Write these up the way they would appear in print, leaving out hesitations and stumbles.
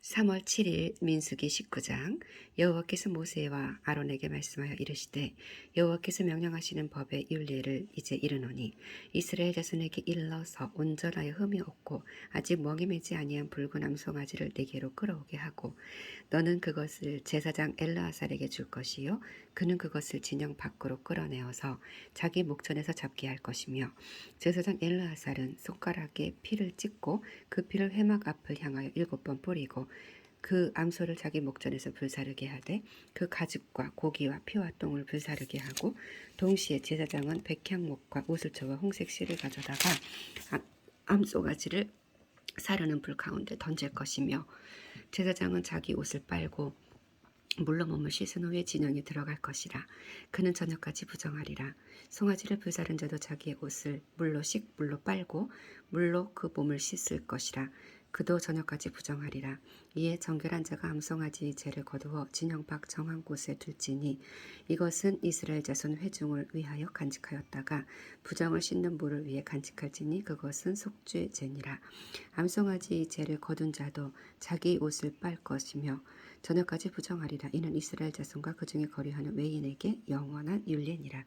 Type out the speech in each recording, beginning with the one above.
3월 7일 민수기 19장. 여호와께서 모세와 아론에게 말씀하여 이르시되 여호와께서 명령하시는 법의 율례를 이제 이르노니 이스라엘 자손에게 일러서 온전하여 흠이 없고 아직 멍이 매지 아니한 붉은 암송아지를 네게로 끌어오게 하고 너는 그것을 제사장 엘르아살에게 줄 것이요 그는 그것을 진영 밖으로 끌어내어서 자기 목전에서 잡게 할 것이며 제사장 엘르아살은 손가락에 피를 찍고 그 피를 회막 앞을 향하여 7번 뿌리고 그 암소를 자기 목전에서 불사르게 하되 그 가죽과 고기와 피와 똥을 불사르게 하고 동시에 제사장은 백향목과 우슬초와 홍색 실을 가져다가 암소가지를 사르는 불 가운데 던질 것이며 제사장은 자기 옷을 빨고 물로 몸을 씻은 후에 진영에 들어갈 것이라. 그는 저녁까지 부정하리라. 송아지를 불사른 자도 자기의 옷을 물로 빨고 물로 그 몸을 씻을 것이라. 그도 저녁까지 부정하리라. 이에 정결한 자가 암송아지의 죄를 거두어 진영 밖 정한 곳에 둘지니 이것은 이스라엘 자손 회중을 위하여 간직하였다가 부정을 씻는 물을 위해 간직할지니 그것은 속죄 죄니라. 암송아지의 죄를 거둔 자도 자기 옷을 빨 것이며 저녁까지 부정하리라. 이는 이스라엘 자손과 그 중에 거류하는 외인에게 영원한 율례니라.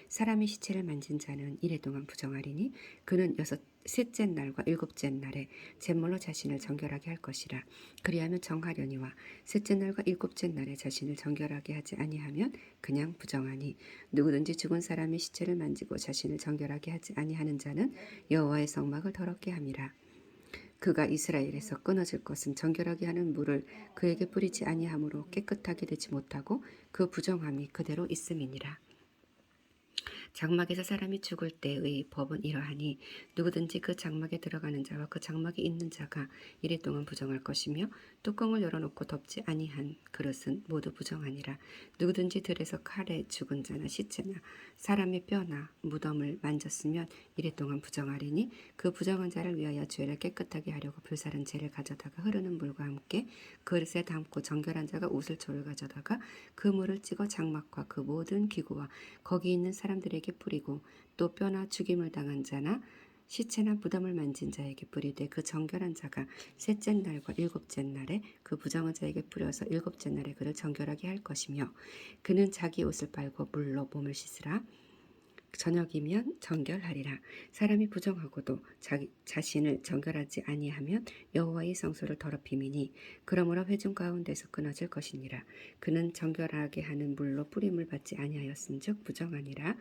사람이 시체를 만진 자는 이래 동안 부정하리니 그는 셋째 날과 일곱째 날에 제물로 자신을 정결하게 할 것이라. 그리하면 정하려니와 셋째 날과 일곱째 날에 자신을 정결하게 하지 아니하면 그냥 부정하니 누구든지 죽은 사람의 시체를 만지고 자신을 정결하게 하지 아니하는 자는 여호와의 성막을 더럽게 함이라. 그가 이스라엘에서 끊어질 것은 정결하게 하는 물을 그에게 뿌리지 아니하므로 깨끗하게 되지 못하고 그 부정함이 그대로 있음이니라. 장막에서 사람이 죽을 때의 법은 이러하니 누구든지 그 장막에 들어가는 자와 그 장막에 있는 자가 이래 동안 부정할 것이며 뚜껑을 열어놓고 덮지 아니한 그릇은 모두 부정하니라. 누구든지 들에서 칼에 죽은 자나 시체나 사람의 뼈나 무덤을 만졌으면 이래 동안 부정하리니 그 부정한 자를 위하여 죄를 깨끗하게 하려고 불사른 재를 가져다가 흐르는 물과 함께 그릇에 담고 정결한 자가 우슬초를 가져다가 그 물을 찍어 장막과 그 모든 기구와 거기 있는 사람들에게 뿌리고 또 뼈나 죽임을 당한 자나 시체나 무덤을 만진 자에게 뿌리되 그 정결한 자가 셋째 날과 일곱째 날에 그 부정한 자에게 뿌려서 일곱째 날에 그를 정결하게 할 것이며 그는 자기 옷을 빨고 물로 몸을 씻으라. 저녁이면 정결하리라. 사람이 부정하고도 자신을 정결하지 아니하면 여호와의 성소를 더럽힘이니 그러므로 회중 가운데서 끊어질 것이니라. 그는 정결하게 하는 물로 뿌림을 받지 아니하였은즉 부정하니라.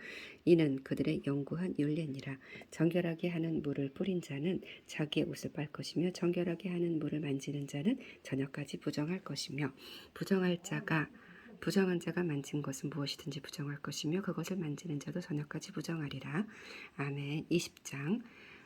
이는 그들의 영구한 율례니라. 정결하게 하는 물을 뿌린 자는 자기의 옷을 빨 것이며 정결하게 하는 물을 만지는 자는 저녁까지 부정할 것이며 부정한 자가 만진 것은 무엇이든지 부정할 것이며 그것을 만지는 자도 저녁까지 부정하리라. 아멘. 20장.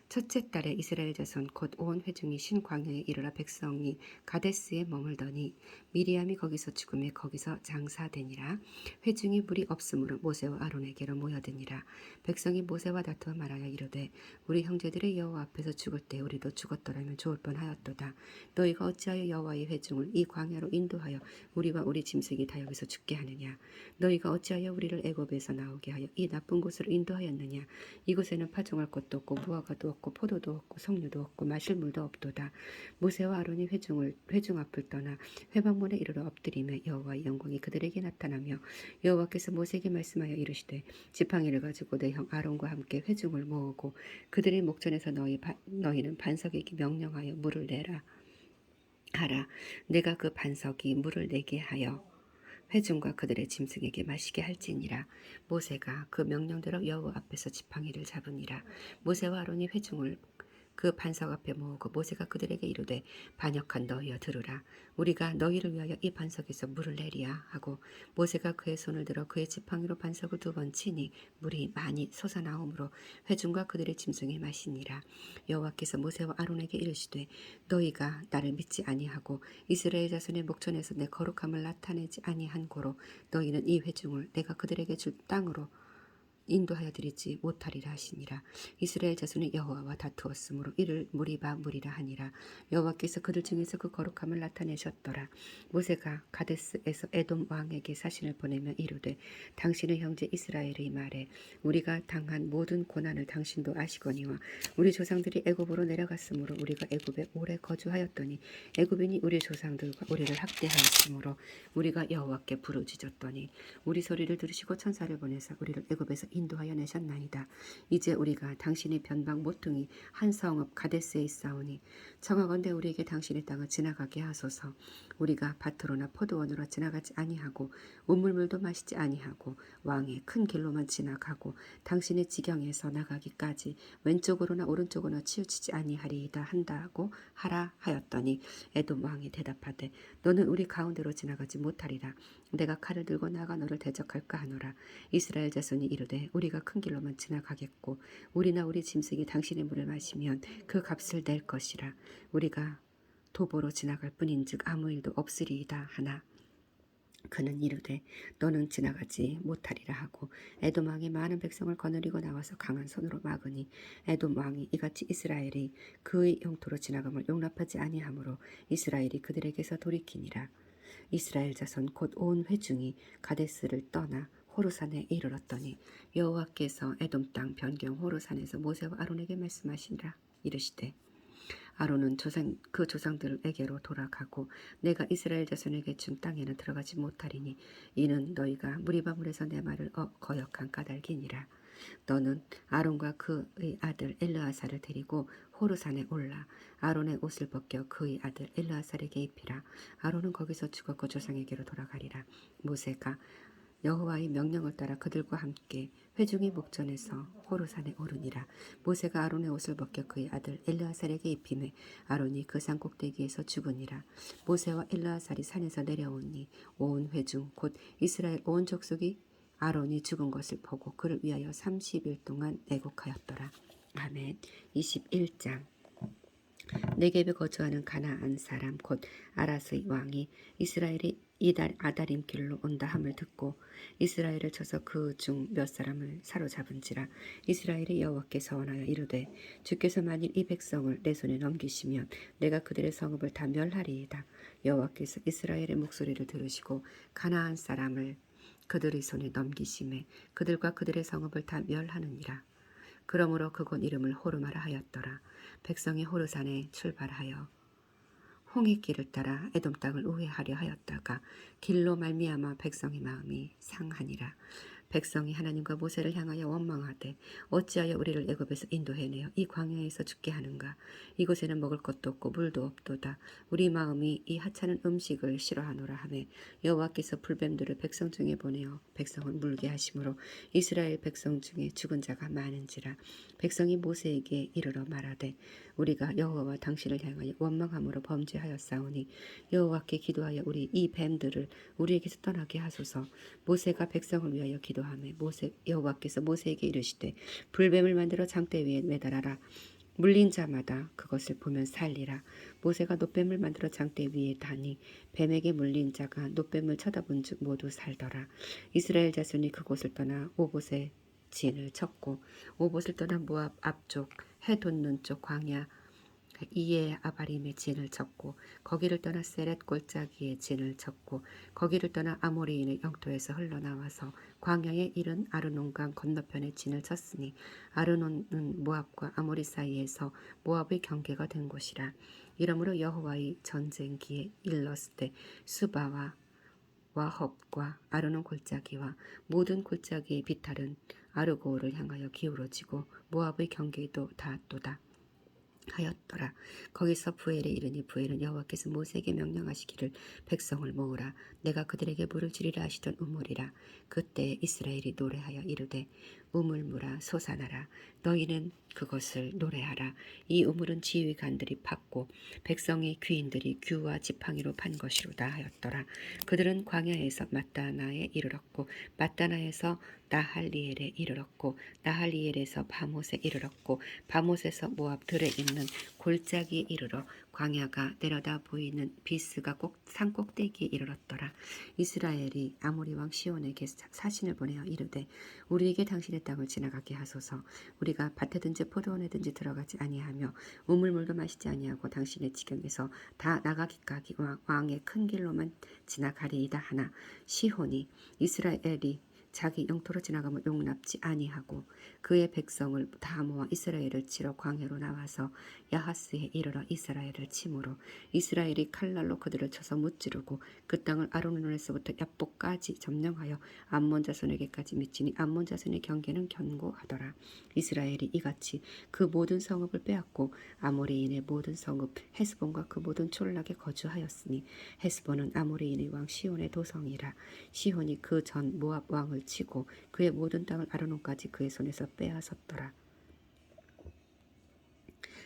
첫째 달에 이스라엘 자손 곧 온 회중이 신 광야에 이르러 백성이 가데스에 머물더니 미리암이 거기서 죽음에 거기서 장사되니라. 회중이 물이 없으므로 모세와 아론에게로 모여드니라. 백성이 모세와 다투어 말하여 이르되 우리 형제들의 여호와 앞에서 죽을 때 우리도 죽었더라면 좋을 뻔하였도다. 너희가 어찌하여 여호와의 회중을 이 광야로 인도하여 우리와 우리 짐승이 다 여기서 죽게 하느냐. 너희가 어찌하여 우리를 애굽에서 나오게 하여 이 나쁜 곳으로 인도하였느냐. 이곳에는 파종할 것도 없고 무화과도 없고 포도도 없고 석류도 없고 마실 물도 없도다. 모세와 아론이 회중 앞을 떠나 회막문에 이르러 엎드리며 여호와의 영광이 그들에게 나타나며 여호와께서 모세에게 말씀하여 이르시되 지팡이를 가지고 내 형 아론과 함께 회중을 모으고 그들의 목전에서 너희는 반석에게 명령하여 물을 내라 하라. 내가 그 반석이 물을 내게 하여 회중과 그들의 짐승에게 마시게 할지니라. 모세가 그 명령대로 여호와 앞에서 지팡이를 잡으니라. 모세와 아론이 회중을 그 반석 앞에 모으고 모세가 그들에게 이르되 반역한 너희여 들으라. 우리가 너희를 위하여 이 반석에서 물을 내리야 하고 모세가 그의 손을 들어 그의 지팡이로 반석을 2번 치니 물이 많이 솟아나오므로 회중과 그들의 짐승이 마시니라. 여호와께서 모세와 아론에게 이르시되 너희가 나를 믿지 아니하고 이스라엘 자손의 목전에서 내 거룩함을 나타내지 아니한 고로 너희는 이 회중을 내가 그들에게 줄 땅으로 인도하여 드리지 못하리라 하시니라. 이스라엘 자손이 여호와와 다투었으므로 이를 무리바 무리라 하니라. 여호와께서 그들 중에서 그 거룩함을 나타내셨더라. 모세가 가데스에서 에돔 왕에게 사신을 보내며 이르되 당신의 형제 이스라엘의 말에 우리가 당한 모든 고난을 당신도 아시거니와 우리 조상들이 애굽으로 내려갔으므로 우리가 애굽에 오래 거주하였더니 애굽인이 우리 조상들과 우리를 학대하였으므로 우리가 여호와께 부르짖었더니 우리 소리를 들으시고 천사를 보내사 우리를 애굽에서 인도하여 내셨나이다. 이제 우리가 당신의 변방 모퉁이 한 성읍 가데스에 있사오니 청하건대 우리에게 당신의 땅을 지나가게 하소서. 우리가 밭으로나 포도원으로 지나가지 아니하고 우물물도 마시지 아니하고 왕의 큰 길로만 지나가고 당신의 지경에서 나가기까지 왼쪽으로나 오른쪽으로나 치우치지 아니하리이다 한다고 하라 하였더니 에돔 왕이 대답하되 너는 우리 가운데로 지나가지 못하리라. 내가 칼을 들고 나가 너를 대적할까 하노라. 이스라엘 자손이 이르되 우리가 큰 길로만 지나가겠고 우리나 우리 짐승이 당신의 물을 마시면 그 값을 낼 것이라. 우리가 도보로 지나갈 뿐인즉 아무 일도 없으리이다 하나 그는 이르되 너는 지나가지 못하리라 하고 에돔 왕이 많은 백성을 거느리고 나와서 강한 손으로 막으니 에돔 왕이 이같이 이스라엘이 그의 영토로 지나감을 용납하지 아니하므로 이스라엘이 그들에게서 돌이키니라. 이스라엘 자손 곧 온 회중이 가데스를 떠나 호르산에 이르렀더니 여호와께서 에돔 땅 변경 호르산에서 모세와 아론에게 말씀하시니라. 이르시되 아론은 그 조상들에게로 돌아가고 내가 이스라엘 자손에게 준 땅에는 들어가지 못하리니 이는 너희가 무리바물에서 내 말을 거역한 까닭이니라. 너는 아론과 그의 아들 엘르아사를 데리고 호르산에 올라 아론의 옷을 벗겨 그의 아들 엘르아사에게 입히라. 아론은 거기서 죽었고 조상에게로 돌아가리라. 모세가 여호와의 명령을 따라 그들과 함께 회중의 목전에서 호르산에 오르니라. 모세가 아론의 옷을 벗겨 그의 아들 엘르아살에게 입히매 아론이 그 산 꼭대기에서 죽으니라. 모세와 엘르아살이 산에서 내려오니 온 회중 곧 이스라엘 온 족속이 아론이 죽은 것을 보고 그를 위하여 30일 동안 애곡하였더라. 아멘. 21장. 네겝에 거주하는 가나안 사람 곧 아랏의 왕이 이스라엘이 아다림 길로 온다 함을 듣고 이스라엘을 쳐서 그 중 몇 사람을 사로잡은지라. 이스라엘이 여호와께 서원하여 이르되 주께서 만일 이 백성을 내 손에 넘기시면 내가 그들의 성읍을 다 멸하리이다. 여호와께서 이스라엘의 목소리를 들으시고 가나안 사람을 그들의 손에 넘기심에 그들과 그들의 성읍을 다 멸하느니라. 그러므로 그곳 이름을 호르마라 하였더라. 백성이 호르산에 출발하여 홍해길을 따라 에돔 땅을 우회하려 하였다가 길로 말미암아 백성의 마음이 상하니라. 백성이 하나님과 모세를 향하여 원망하되 어찌하여 우리를 애굽에서 인도해내어 이 광야에서 죽게 하는가. 이곳에는 먹을 것도 없고 물도 없도다. 우리 마음이 이 하찮은 음식을 싫어하노라 하매 여호와께서 불뱀들을 백성 중에 보내어 백성을 물게 하심으로 이스라엘 백성 중에 죽은 자가 많은지라. 백성이 모세에게 이르러 말하되 우리가 여호와와 당신을 향하여 원망함으로 범죄하였사오니 여호와께 기도하여 우리 이 뱀들을 우리에게서 떠나게 하소서. 모세가 백성을 위하여 기도하매 여호와께서 모세에게 이르시되 불뱀을 만들어 장대 위에 매달아라. 물린 자마다 그것을 보면 살리라. 모세가 놋뱀을 만들어 장대 위에 다니 뱀에게 물린 자가 놋뱀을 쳐다본 즉 모두 살더라. 이스라엘 자손이 그곳을 떠나 오봇에 진을 쳤고 오봇을 떠나 모압 앞쪽 해 돋는 쪽 광야 이에 아바림의 진을 쳤고 거기를 떠나 세렛 골짜기에 진을 쳤고 거기를 떠나 아모리인의 영토에서 흘러나와서 광야에 이른 아르논강 건너편에 진을 쳤으니 아르논은 모압과 아모리 사이에서 모압의 경계가 된 곳이라. 이러므로 여호와의 전쟁기에 일렀을 때 수바와 와헙과 아르논 골짜기와 모든 골짜기의 비탈은 아르고를 향하여 기울어지고 모압의 경계도 닿았도다 하였더라. 거기서 부엘에 이르니 부엘은 여호와께서 모세에게 명령하시기를 백성을 모으라. 내가 그들에게 물을 주리라 하시던 우물이라. 그때 이스라엘이 노래하여 이르되 우물물아 솟아나라. 너희는 그것을 노래하라. 이 우물은 지휘관들이 팠고 백성의 귀인들이 규와 지팡이로 판 것이로다 하였더라. 그들은 광야에서 마따나에 이르렀고 마따나에서 나할리엘에 이르렀고 나할리엘에서 바못에 이르렀고 바못에서 모압 들에 있는 골짜기에 이르러 광야가 내려다 보이는 비스가 꼭 산 꼭대기에 이르렀더라. 이스라엘이 아모리 왕 시온에게 사신을 보내어 이르되 우리에게 당신의 땅을 지나가게 하소서. 우리가 밭에든지 포도원에든지 들어가지 아니하며 우물물도 마시지 아니하고 당신의 지경에서 다 나가기까지 왕의 큰 길로만 지나가리이다 하나 시온이 이스라엘이 자기 영토로 지나가면 용납지 아니하고 그의 백성을 다 모아 이스라엘을 치러 광야로 나와서 야하스에 이르러 이스라엘을 치므로 이스라엘이 칼날로 그들을 쳐서 무찌르고 그 땅을 아로논에서부터 야복까지 점령하여 암몬 자손에게까지 미치니 암몬 자손의 경계는 견고하더라. 이스라엘이 이같이 그 모든 성읍을 빼앗고 아모리인의 모든 성읍 헤스본과 그 모든 촌락에 거주하였으니 헤스본은 아모리인의 왕 시온의 도성이라. 시온이 그 전 모압 왕을 치고 그의 모든 땅을 아르논까지 그의 손에서 빼앗았더라.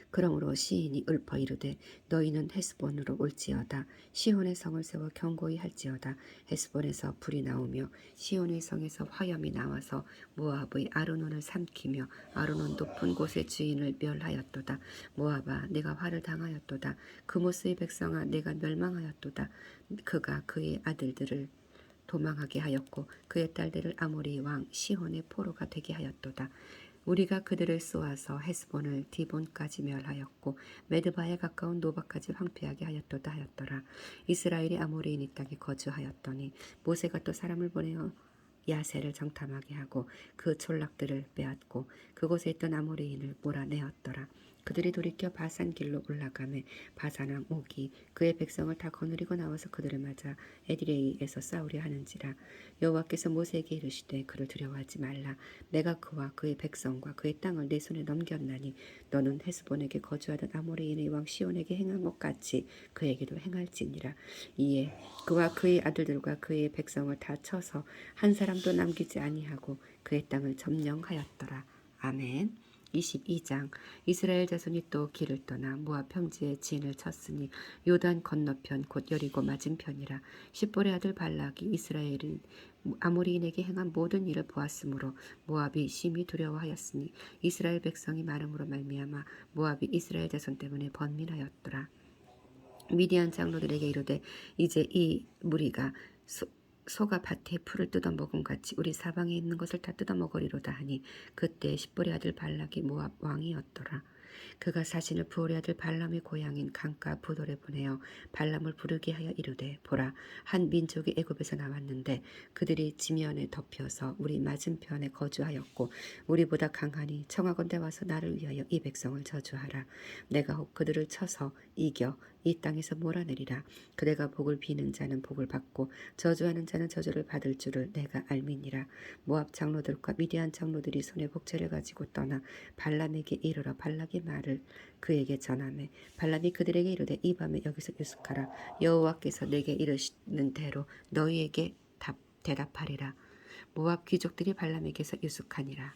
그러므로 시인이 읊어 이르되 너희는 헤스본으로 올지어다. 시온의 성을 세워 견고히 할지어다. 헤스본에서 불이 나오며 시온의 성에서 화염이 나와서 모압의 아르논을 삼키며 아르논 높은 곳의 주인을 멸하였도다. 모압아 내가 화를 당하였도다. 그모스의 백성아 내가 멸망하였도다. 그가 그의 아들들을 도망하게 하였고 그의 딸들을 아모리 왕 시혼의 포로가 되게 하였도다. 우리가 그들을 쏘아서 헤스본을 디본까지 멸하였고 메드바에 가까운 노바까지 황폐하게 하였도다 하였더라. 이스라엘이 아모리인 이 땅에 거주하였더니 모세가 또 사람을 보내어 야세를 정탐하게 하고 그 촌락들을 빼앗고 그곳에 있던 아모리인을 몰아내었더라. 그들이 돌이켜 바산 길로 올라가매 바산 왕 옥이 그의 백성을 다 거느리고 나와서 그들을 맞아 에디레이에서 싸우려 하는지라. 여호와께서 모세에게 이르시되 그를 두려워하지 말라. 내가 그와 그의 백성과 그의 땅을 내 손에 넘겼나니 너는 헤스본에게 거주하던 아모리인의 왕 시온에게 행한 것 같이 그에게도 행할지니라. 이에 그와 그의 아들들과 그의 백성을 다 쳐서 한 사람도 남기지 아니하고 그의 땅을 점령하였더라. 아멘. 22장. 이스라엘 자손이 또 길을 떠나 모압 평지에 진을 쳤으니 요단 건너편 곧 여리고 맞은편이라. 십볼의 아들 발락이 이스라엘인 아모리인에게 행한 모든 일을 보았으므로 모압이 심히 두려워하였으니 이스라엘 백성이 많음으로 말미암아 모압이 이스라엘 자손 때문에 번민하였더라. 미디안 장로들에게 이르되 이제 이 무리가 소가 밭에 풀을 뜯어먹은 같이 우리 사방에 있는 것을 다 뜯어먹으리로다 하니 그때 십볼의 아들 발락이 모압 왕이었더라. 그가 사신을 부올의 아들 발람의 고향인 강가 부돌에 보내어 발람을 부르게 하여 이르되 보라 한 민족이 애굽에서 나왔는데 그들이 지면에 덮여서 우리 맞은편에 거주하였고 우리보다 강하니 청하건대 와서 나를 위하여 이 백성을 저주하라. 내가 혹 그들을 쳐서 이겨 이 땅에서 몰아내리라. 그대가 복을 비는 자는 복을 받고 저주하는 자는 저주를 받을 줄을 내가 알미니라. 모압 장로들과 미디안 장로들이 손에 복제를 가지고 떠나 발람에게 이르러 발락의 말을 그에게 전하매 발람이 그들에게 이르되 이 밤에 여기서 유숙하라. 여호와께서 내게 이르시는 대로 너희에게 대답하리라. 모압 귀족들이 발람에게서 유숙하니라.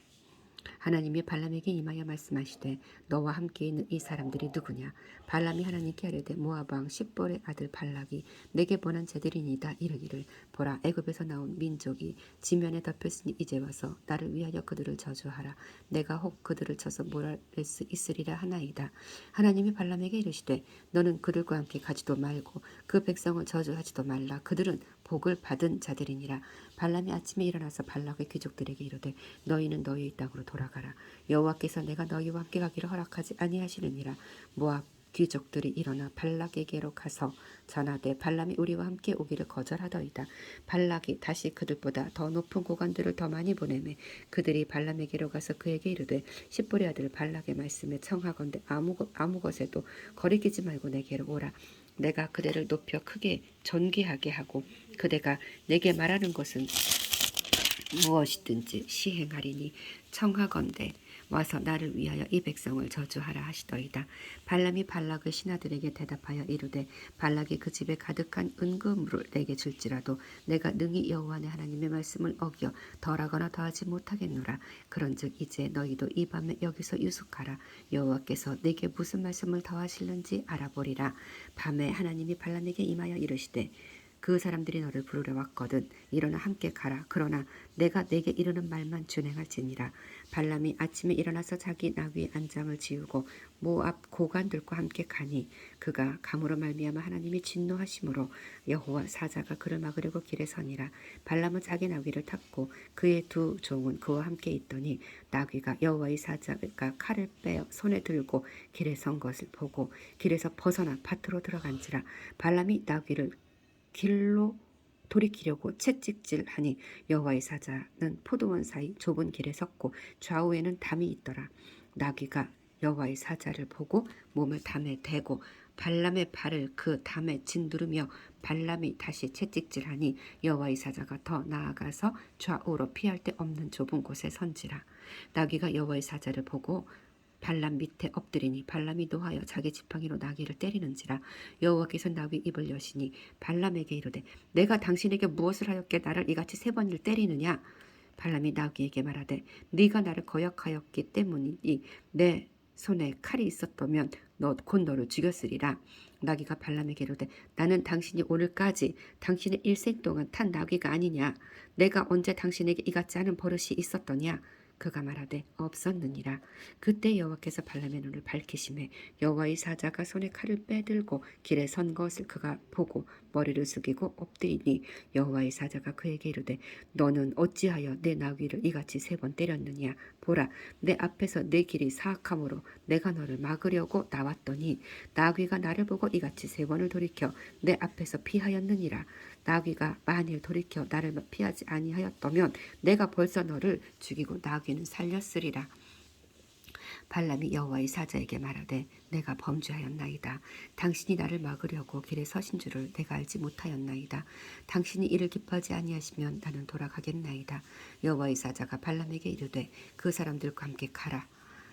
하나님이 발람에게 임하여 말씀하시되 너와 함께 있는 이 사람들이 누구냐. 발람이 하나님께 아뢰되 모압 왕 십볼의 아들 발락이 내게 보낸 자들이니이다. 이르기를 보라 애굽에서 나온 민족이 지면에 덮였으니 이제 와서 나를 위하여 그들을 저주하라. 내가 혹 그들을 쳐서 몰아낼 수 있으리라 하나이다. 하나님이 발람에게 이르시되 너는 그들과 함께 가지도 말고 그 백성을 저주하지도 말라. 그들은 복을 받은 자들이니라. 발람이 아침에 일어나서 발락의 귀족들에게 이르되 너희는 너희의 땅으로 돌아가라. 여호와께서 내가 너희와 함께 가기를 허락하지 아니하시느니라. 모압 귀족들이 일어나 발락에게로 가서 전하되 발람이 우리와 함께 오기를 거절하더이다. 발락이 다시 그들보다 더 높은 고관들을 더 많이 보내매 그들이 발람에게로 가서 그에게 이르되 십볼의 아들 발락의 말씀에 청하건대 아무 것에도 거리끼지 말고 내게로 오라. 내가 그대를 높여 크게 존귀하게 하고 그대가 내게 말하는 것은 무엇이든지 시행하리니 청하건대 와서 나를 위하여 이 백성을 저주하라 하시더이다. 발람이 발락의 신하들에게 대답하여 이르되 발락이 그 집에 가득한 은금물을 내게 줄지라도 내가 능히 여호와 내 하나님의 말씀을 어겨 덜하거나 더하지 못하겠노라. 그런즉 이제 너희도 이 밤에 여기서 유숙하라. 여호와께서 내게 무슨 말씀을 더하실는지 알아보리라. 밤에 하나님이 발람에게 임하여 이르시되 그 사람들이 너를 부르러 왔거든. 일어나 함께 가라. 그러나 내가 내게 이르는 말만 준행할지니라. 발람이 아침에 일어나서 자기 나귀의 안장을 지우고 모압 고관들과 함께 가니 그가 감으로 말미암아 하나님이 진노하심으로 여호와 사자가 그를 막으려고 길에 서니라. 발람은 자기 나귀를 탔고 그의 두 종은 그와 함께 있더니 나귀가 여호와의 사자가 칼을 빼어 손에 들고 길에 선 것을 보고 길에서 벗어나 밭으로 들어간지라. 발람이 나귀를 길로 돌이키려고 채찍질하니 여호와의 사자는 포도원 사이 좁은 길에 섰고 좌우에는 담이 있더라. 나귀가 여호와의 사자를 보고 몸을 담에 대고 발람의 발을 그 담에 짓누르며 발람이 다시 채찍질하니 여호와의 사자가 더 나아가서 좌우로 피할 데 없는 좁은 곳에 선지라. 나귀가 여호와의 사자를 보고 발람 밑에 엎드리니 발람이 노하여 자기 지팡이로 나귀를 때리는지라. 여호와께서 나귀 입을 여시니 발람에게 이르되 내가 당신에게 무엇을 하였게 나를 이같이 세 번을 때리느냐. 발람이 나귀에게 말하되 네가 나를 거역하였기 때문이니 내 손에 칼이 있었다면 곧 너를 죽였으리라. 나귀가 발람에게 이르되 나는 당신이 오늘까지 당신의 일생 동안 탄 나귀가 아니냐. 내가 언제 당신에게 이같지 않은 버릇이 있었더냐. 그가 말하되 없었느니라. 그때 여호와께서 발람의 눈을 밝히시매 여호와의 사자가 손에 칼을 빼들고 길에 선 것을 그가 보고 머리를 숙이고 엎드리니 여호와의 사자가 그에게 이르되 너는 어찌하여 내 나귀를 이같이 세 번 때렸느냐. 보라, 내 앞에서 내 길이 사악함으로 내가 너를 막으려고 나왔더니 나귀가 나를 보고 이같이 세 번을 돌이켜 내 앞에서 피하였느니라. 나귀가 만일 돌이켜 나를 피하지 아니하였다면 내가 벌써 너를 죽이고 나귀는 살렸으리라. 발람이 여호와의 사자에게 말하되 내가 범죄하였나이다. 당신이 나를 막으려고 길에 서신 줄을 내가 알지 못하였나이다. 당신이 이를 기뻐하지 아니하시면 나는 돌아가겠나이다. 여호와의 사자가 발람에게 이르되 그 사람들과 함께 가라.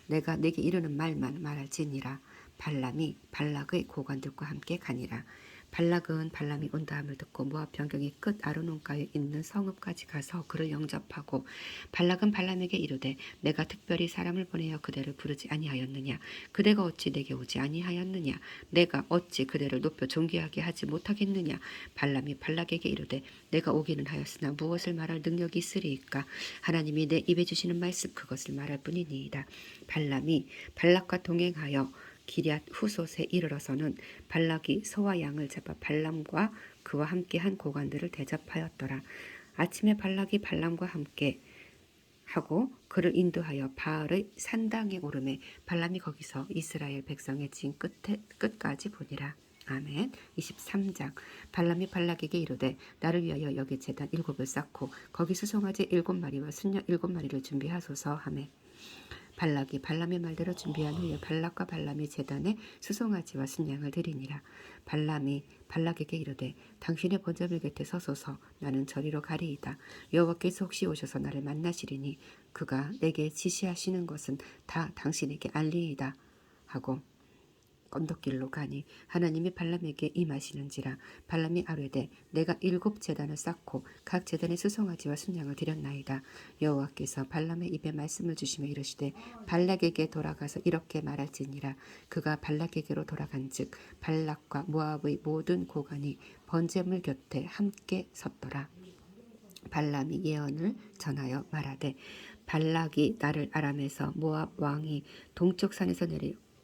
내가 내게 이르는 말만 말할지니라. 발람이 발락의 고관들과 함께 가니라. 발락은 발람이 온다함을 듣고 모압 변경의 끝 아르논가에 있는 성읍까지 가서 그를 영접하고 발락은 발람에게 이르되 내가 특별히 사람을 보내어 그대를 부르지 아니하였느냐. 그대가 어찌 내게 오지 아니하였느냐. 내가 어찌 그대를 높여 존귀하게 하지 못하겠느냐. 발람이 발락에게 이르되 내가 오기는 하였으나 무엇을 말할 능력이 있으리이까. 하나님이 내 입에 주시는 말씀 그것을 말할 뿐이니이다. 발람이 발락과 동행하여 기럇 후솥에 이르러서는 발락이 소와 양을 잡아 발람과 그와 함께 한 고관들을 대접하였더라. 아침에 발락이 발람과 함께 하고 그를 인도하여 바알의 산당에 오르매 발람이 거기서 이스라엘 백성의 진 끝까지 보니라. 아멘. 23장. 발람이 발락에게 이르되 나를 위하여 여기 제단 7을 쌓고 거기 수송아지 7마리와 순녀 7마리를 준비하소서 하매 발락이 발람의 말대로 준비한 후에 발락과 발람이 제단에 수송아지와 순양을 드리니라. 발람이 발락에게 이르되 당신의 번제물 곁에 서소서. 나는 저리로 가리이다. 여호와께서 혹시 오셔서 나를 만나시리니 그가 내게 지시하시는 것은 다 당신에게 알리이다 하고 언덕길로 가니 하나님이 발람에게 임하시는지라. 발람이 아뢰되 내가 7 제단을 쌓고 각 제단에 수송아지와 순양을 드렸나이다. 여호와께서 발람의 입에 말씀을 주시며 이르시되 발락에게 돌아가서 이렇게 말할지니라. 그가 발락에게로 돌아간즉 발락과 모압의 모든 고관이 번제물 곁에 함께 섰더라. 발람이 예언을 전하여 말하되 발락이 나를 아람에서 모압 왕이 동쪽 산에서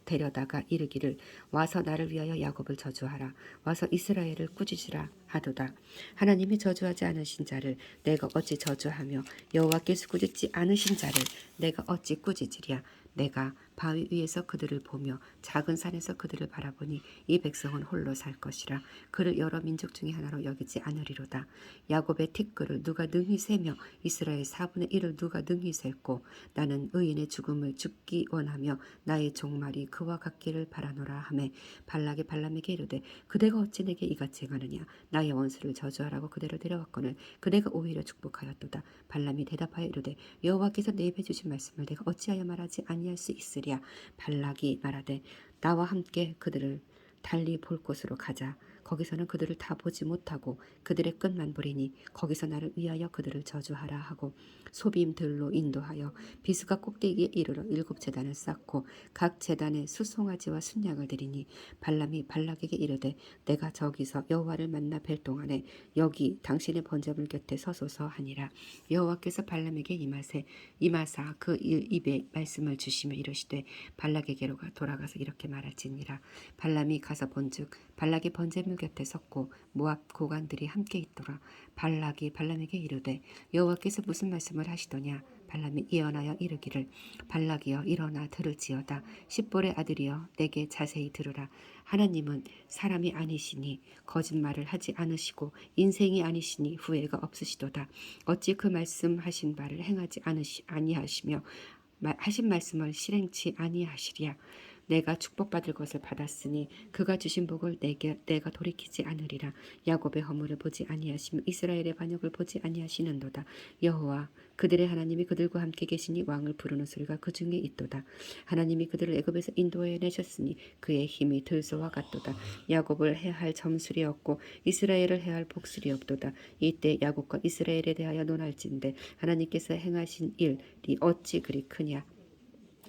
데려다가 이르기를 와서 나를 위하여 야곱을 저주하라. 와서 이스라엘을 꾸짖으라 하도다. 하나님이 저주하지 않으신 자를 내가 어찌 저주하며 여호와께서 꾸짖지 않으신 자를 내가 어찌 꾸짖으랴. 내가 바위 위에서 그들을 보며 작은 산에서 그들을 바라보니 이 백성은 홀로 살 것이라. 그를 여러 민족 중에 하나로 여기지 않으리로다. 야곱의 티끌을 누가 능히 세며 이스라엘 4분의 1을 누가 능히 셀고 나는 의인의 죽음을 죽기 원하며 나의 종말이 그와 같기를 바라노라 하매 발락이 발람에게 이르되 그대가 어찌 내게 이같이 행하느냐. 나의 원수를 저주하라고 그대를 데려왔거늘 그대가 오히려 축복하였도다. 발람이 대답하여 이르되 여호와께서 내 입에 주신 말씀을 내가 어찌하여 말하지 아니할 수 있으랴. 발락이 말하되 나와 함께 그들을 달리 볼 곳으로 가자. 거기서는 그들을 다 보지 못하고 그들의 끝만 보리니 거기서 나를 위하여 그들을 저주하라 하고 소빔들로 인도하여 비스가 꼭대기에 이르러 7제단을 쌓고 각 제단에 수송아지와 순양을 드리니 발람이 발락에게 이르되 내가 저기서 여호와를 만나 뵐 동안에 여기 당신의 번제물 곁에 서소서 하니라. 여호와께서 발람에게 임하사 그 입에 말씀을 주시며 이르시되 발락에게로 돌아가서 이렇게 말할지니라. 발람이 가서 본즉 발락이 번제물 곁에 섰고 모압 고관들이 함께 있더라. 발락이 발람에게 이르되 여호와께서 무슨 말씀을 하시더냐. 발람이 예언하여 이르기를 발락이여 일어나 들을지어다. 십볼의 아들이여 내게 자세히 들으라. 하나님은 사람이 아니시니 거짓말을 하지 않으시고 인생이 아니시니 후회가 없으시도다. 어찌 그 말씀하신 바를 행하지 아니하시며 하신 말씀을 실행치 아니하시랴. 내가 축복받을 것을 받았으니 그가 주신 복을 내가 돌이키지 않으리라. 야곱의 허물을 보지 아니하시며 이스라엘의 반역을 보지 아니하시는도다. 여호와 그들의 하나님이 그들과 함께 계시니 왕을 부르는 소리가 그 중에 있도다. 하나님이 그들을 애굽에서 인도해 내셨으니 그의 힘이 들소와 같도다. 야곱을 해할 점술이 없고 이스라엘을 해할 복술이 없도다. 이때 야곱과 이스라엘에 대하여 논할진대 하나님께서 행하신 일이 어찌 그리 크냐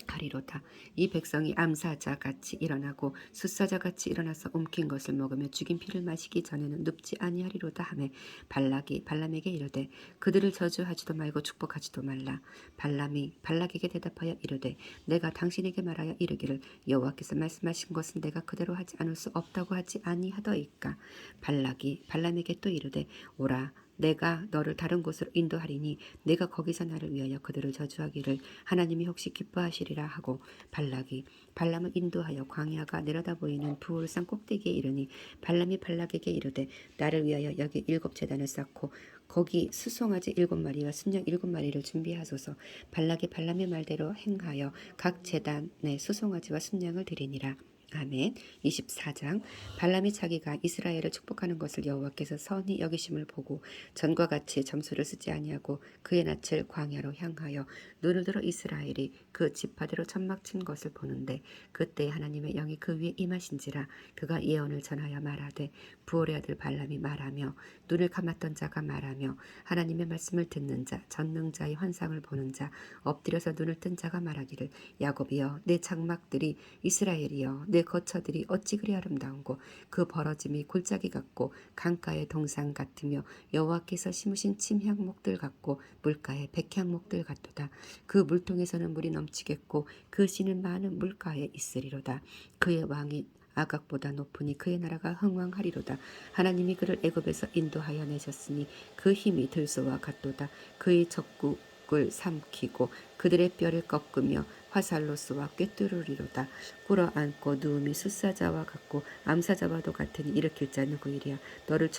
하리로다. 이 백성이 암사자같이 일어나고 숫사자같이 일어나서 움킨 것을 먹으며 죽인 피를 마시기 전에는 눕지 아니하리로다 하매 발락이 발람에게 이르되 그들을 저주하지도 말고 축복하지도 말라. 발람이 발락에게 대답하여 이르되 내가 당신에게 말하여 이르기를 여호와께서 말씀하신 것은 내가 그대로 하지 않을 수 없다고 하지 아니하더이까. 발락이 발람에게 또 이르되 오라 내가 너를 다른 곳으로 인도하리니 내가 거기서 나를 위하여 그들을 저주하기를 하나님이 혹시 기뻐하시리라 하고 발락이 발람을 인도하여 광야가 내려다 보이는 부올산 꼭대기에 이르니 발람이 발락에게 이르되 나를 위하여 여기 7제단을 쌓고 거기 수송아지 7마리와 순양 7마리를 준비하소서. 발락이 발람의 말대로 행하여 각 제단에 수송아지와 순양을 드리니라. 아멘. 24장 발람이 자기가 이스라엘을 축복하는 것을 여호와께서 선히 여기심을 보고 전과 같이 점수를 쓰지 아니하고 그의 낯을 광야로 향하여 눈을 들어 이스라엘이 그 지파대로 천막 친 것을 보는데 그때 하나님의 영이 그 위에 임하신지라. 그가 예언을 전하여 말하되 부올의 아들 발람이 말하며 눈을 감았던 자가 말하며 하나님의 말씀을 듣는 자 전능자의 환상을 보는 자 엎드려서 눈을 뜬 자가 말하기를 야곱이여 내 장막들이 이스라엘이여 내 거처들이 어찌 그리 아름다운고 그 벌어짐이 골짜기 같고 강가의 동산 같으며 여호와께서 심으신 침향목들 같고 물가의 백향목들 같도다. 그 물통에서는 물이 넘치겠고 그 씨는 많은 물가에 있으리로다. 그의 왕이 아각보다 높으니 그의 나라가 흥왕하리로다. 하나님이 그를 애굽에서 인도하여 내셨으니 그 힘이 들소와 같도다. 그의 적국을 삼키고 그들의 뼈를 꺾으며 화살로 쏘아 꿰뚫으리로다. 꿇어앉고 누움이 숫사자와 같고 암사자와도 같으니 일으킬 자 누구이랴. 너를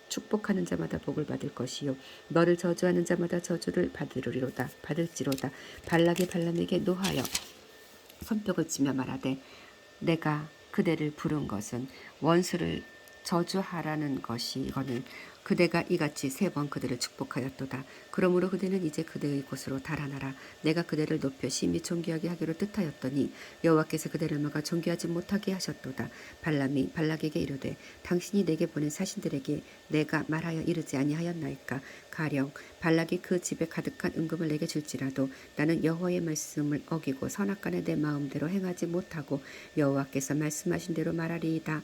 축복하는 자마다 복을 받을 것이요 너를 저주하는 자마다 저주를 받을지로다. 발락이 발람에게 노하여 손뼉을 치며 말하되 내가 그대를 부른 것은 원수를 저주하라는 것이거늘 그대가 이같이 3번 그들을 축복하였도다. 그러므로 그대는 이제 그대의 곳으로 달아나라. 내가 그대를 높여 심히 존귀하게 하기로 뜻하였더니 여호와께서 그대를 막아 존귀하지 못하게 하셨도다. 발람이 발락에게 이르되 당신이 내게 보낸 사신들에게 내가 말하여 이르지 아니하였나이까. 가령 발락이 그 집에 가득한 은금을 내게 줄지라도 나는 여호와의 말씀을 어기고 선악간에 내 마음대로 행하지 못하고 여호와께서 말씀하신 대로 말하리이다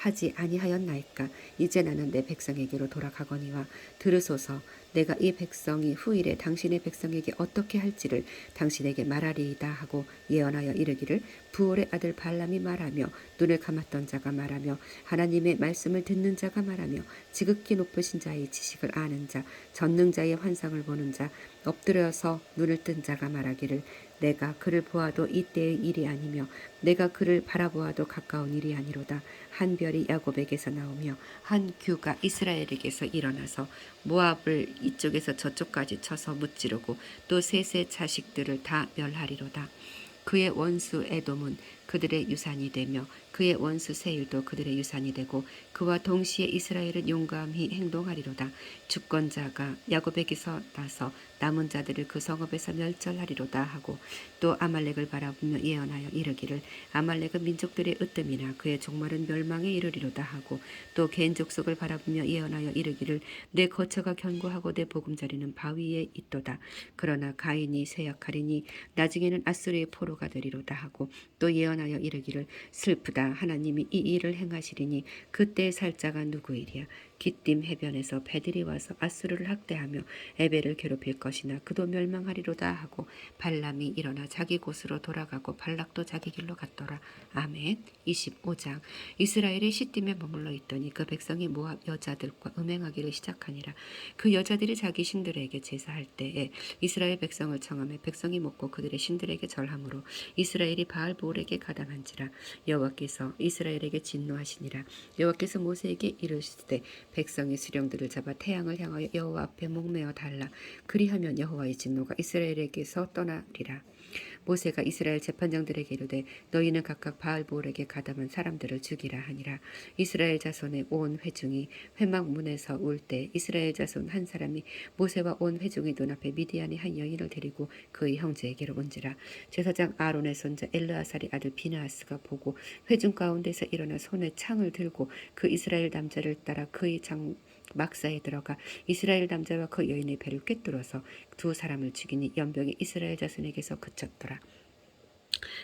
하지 아니하였나이까. 이제 나는 내 백성에게로 돌아가거니와 들으소서. 내가 이 백성이 후일에 당신의 백성에게 어떻게 할지를 당신에게 말하리이다 하고 예언하여 이르기를 부올의 아들 발람이 말하며 눈을 감았던 자가 말하며 하나님의 말씀을 듣는 자가 말하며 지극히 높으신 자의 지식을 아는 자 전능자의 환상을 보는 자 엎드려서 눈을 뜬 자가 말하기를 내가 그를 보아도 이때의 일이 아니며 내가 그를 바라보아도 가까운 일이 아니로다. 한 별이 야곱에게서 나오며 한 규가 이스라엘에게서 일어나서 모압을 이쪽에서 저쪽까지 쳐서 무찌르고 또 셋의 자식들을 다 멸하리로다. 그의 원수 에돔은 그들의 유산이 되며 그의 원수 세일도 그들의 유산이 되고 그와 동시에 이스라엘은 용감히 행동하리로다. 주권자가 야곱에게서 나서 남은 자들을 그 성읍에서 멸절하리로다 하고 또 아말렉을 바라보며 예언하여 이르기를 아말렉은 민족들의 으뜸이나 그의 종말은 멸망에 이르리로다 하고 또 개인 족속을 바라보며 예언하여 이르기를 내 거처가 견고하고 내 보금자리는 바위에 있도다. 그러나 가인이 쇠약하리니 나중에는 아수르의 포로가 되리로다 하고 또 예언하여 이르기를 슬프다. 하나님이 이 일을 행하시리니 그때의 살자가 누구이랴. 기띔 해변에서 배들이 와서 아수르를 학대하며 에벨을 괴롭힐 것이나 그도 멸망하리로다 하고 발람이 일어나 자기 곳으로 돌아가고 발락도 자기 길로 갔더라. 아멘. 25장. 이스라엘이 시딤에 머물러 있더니 그 백성이 모압 여자들과 음행하기를 시작하니라. 그 여자들이 자기 신들에게 제사할 때에 이스라엘 백성을 청하며 백성이 먹고 그들의 신들에게 절함으로 이스라엘이 바알보올에게 가담한지라. 여호와께서 이스라엘에게 진노하시니라. 여호와께서 모세에게 이르시되 백성이 수령들을 잡아 태양을 향하여 여호와 앞에 목매어 달라. 그리하면 여호와의 진노가 이스라엘에게서 떠나리라. 모세가 이스라엘 재판장들에게 이르되 너희는 각각 바알보올에게 가담한 사람들을 죽이라 하니라. 이스라엘 자손의 온 회중이 회막 문에서 울 때 이스라엘 자손 한 사람이 모세와 온 회중의 눈앞에 미디안의 한 여인을 데리고 그의 형제에게로 온지라. 제사장 아론의 손자 엘르아살의 아들 비느하스가 보고 회중 가운데서 일어나 손에 창을 들고 그 이스라엘 남자를 따라 그의 장 막사에 들어가 이스라엘 남자와 그 여인의 배를 꿰뚫어서 두 사람을 죽이니 연병이 이스라엘 자손에게서 그쳤더라.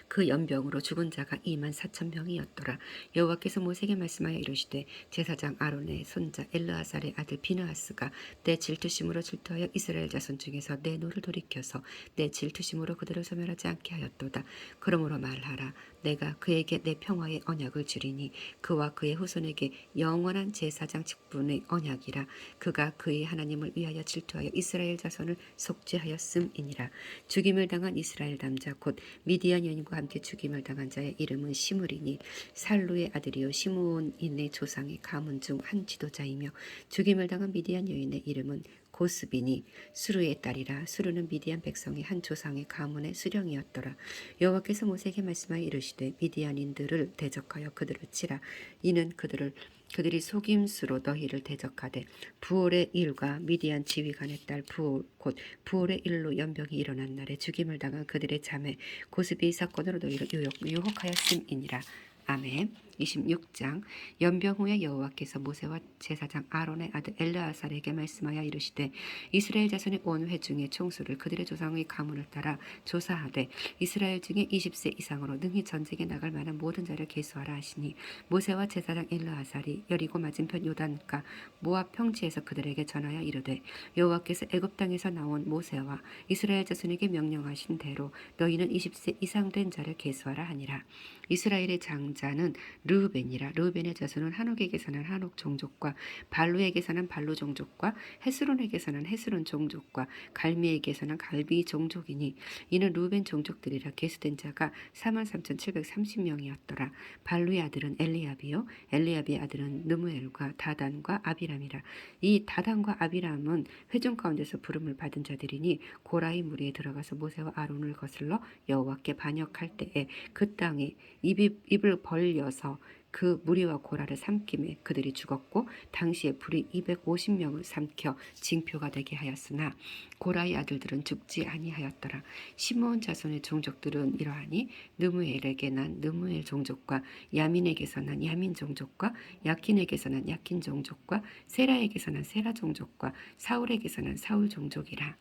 그 연병으로 죽은 자가 24,000명이었더라. 여호와께서 모세에게 말씀하여 이르시되 제사장 아론의 손자 엘르아살의 아들 비느하스가 내 질투심으로 질투하여 이스라엘 자손 중에서 내 노를 돌이켜서 내 질투심으로 그들을 소멸하지 않게 하였도다. 그러므로 말하라. 내가 그에게 내 평화의 언약을 주리니 그와 그의 후손에게 영원한 제사장 직분의 언약이라. 그가 그의 하나님을 위하여 질투하여 이스라엘 자손을 속죄하였음이니라. 죽임을 당한 이스라엘 남자 곧 미디안 여인과 함께 죽임을 당한 자의 이름은 시므리니 살루의 아들이요 시므온인의 조상의 가문 중 한 지도자이며 죽임을 당한 미디안 여인의 이름은 고스비니 수르의 딸이라. 수르는 미디안 백성의 한 조상의 가문의 수령이었더라. 여호와께서 모세에게 말씀하여 이르시되 미디안인들을 대적하여 그들을 치라. 이는 그들이 속임수로 너희를 대적하되 부올의 일과 미디안 지휘관의 딸 부올 곧 부올의 일로 연병이 일어난 날에 죽임을 당한 그들의 자매 고스비 사건으로 너희를 유혹하였음이니라. 아멘. 26장. 연병 후에 여호와께서 모세와 제사장 아론의 아들 엘르아살에게 말씀하여 이르시되 이스라엘 자손의 온 회중의 총수를 그들의 조상의 가문을 따라 조사하되 이스라엘 중에 20세 이상으로 능히 전쟁에 나갈 만한 모든 자를 계수하라 하시니 모세와 제사장 엘르아살이 여리고 맞은편 요단가 모압 평지에서 그들에게 전하여 이르되 여호와께서 애굽 땅에서 나온 모세와 이스라엘 자손에게 명령하신 대로 너희는 20세 이상 된 자를 계수하라 하니라. 이스라엘의 장자는 르우벤이라. 르우벤의 자손은 한옥에게서는 한옥 종족과 발루에게서는 발루 종족과 헤스론에게서는 헤스론 종족과 갈미에게서는 갈미 종족이니 이는 르우벤 종족들이라. 계수된 자가 43,730명이었더라. 발루의 아들은 엘리압이요 엘리압의 아들은 느무엘과 다단과 아비람이라. 이 다단과 아비람은 회중 가운데서 부름을 받은 자들이니 고라의 무리에 들어가서 모세와 아론을 거슬러 여호와께 반역할 때에 그 땅에 입을 벌려서 그 무리와 고라를 삼킴에 그들이 죽었고 당시에 불이 250명을 삼켜 징표가 되게 하였으나 고라의 아들들은 죽지 아니하였더라. 시므온 자손의 종족들은 이러하니 느무엘에게 난 느무엘 종족과 야민에게서 난 야민 종족과 야킨에게서 난 야킨 종족과 세라에게서 난 세라 종족과 사울에게서 난 사울 종족이라.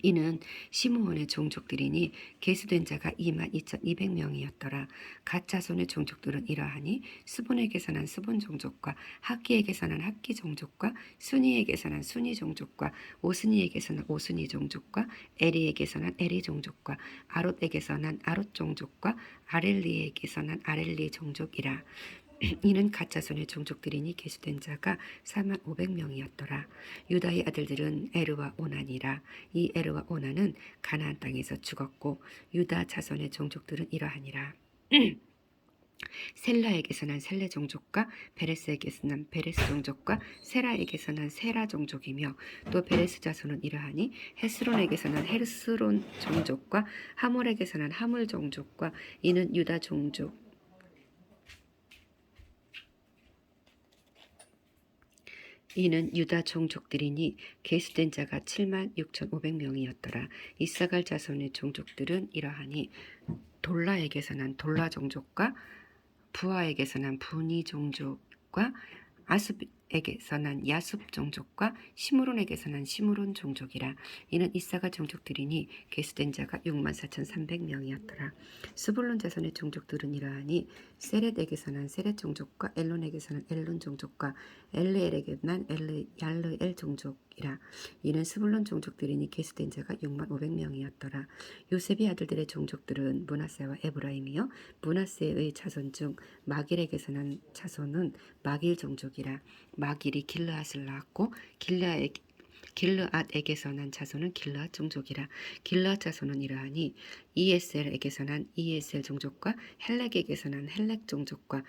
이는 시므온의 종족들이니 계수된 자가 22,200명이었더라. 갓 자손의 종족들은 이러하니 스본에게서 난 스본 종족과 학기에게서 난 학기 종족과 순이에게서 난 순이 종족과 오스니에게서 난 오스니 종족과 에리에게서 난 에리 종족과 아롯에게서 난 아롯 종족과 아렐리에게서 난 아렐리 종족이라. 이는 가짜손의 종족들이니 계수된 자가 45,000명이었더라. 유다의 아들들은 에르와 오난이라. 이 에르와 오난은 가나안 땅에서 죽었고 유다 자손의 종족들은 이러하니라. 셀라에게서 난 셀레 종족과 베레스에게서 난 베레스 종족과 세라에게서 난 세라 종족이며 또 베레스 자손은 이러하니 헤스론에게서 난 헤스론 종족과 하몰에게서 난 하몰 종족과 이는 유다 종족 이는 유다 종족들이니 계수된 자가 76,500명이었더라. 이사갈 자손의 종족들은 이러하니 돌라에게서 난 돌라 종족과 부하에게서 난 부니 종족과 아습에게서 난 야습 종족과 시므론에게서 난 시므론 종족이라. 이는 이사갈 종족들이니 계수된 자가 64,300명이었더라. 스불론 자손의 종족들은 이러하니 세렛에게서 난 세렛 종족과 엘론에게서 난 엘론 종족과 엘르엘에게 난 얄르엘 종족이라. 이는 스불론 종족들이니 계수된 자가 65,000명이었더라. 요셉의 아들들의 종족들은 므낫세와 에브라임이요 므낫세의 자손 중 마길에게서 난 자손은 마길 종족이라. 마길이 길르앗을 낳았고 길르앗에게서 난 자손은 길르앗 종족이라. 길르앗 자손은 이러하니 이에셀에게서 난 이에셀 종족과 헬렉에게서 난 헬렉 종족과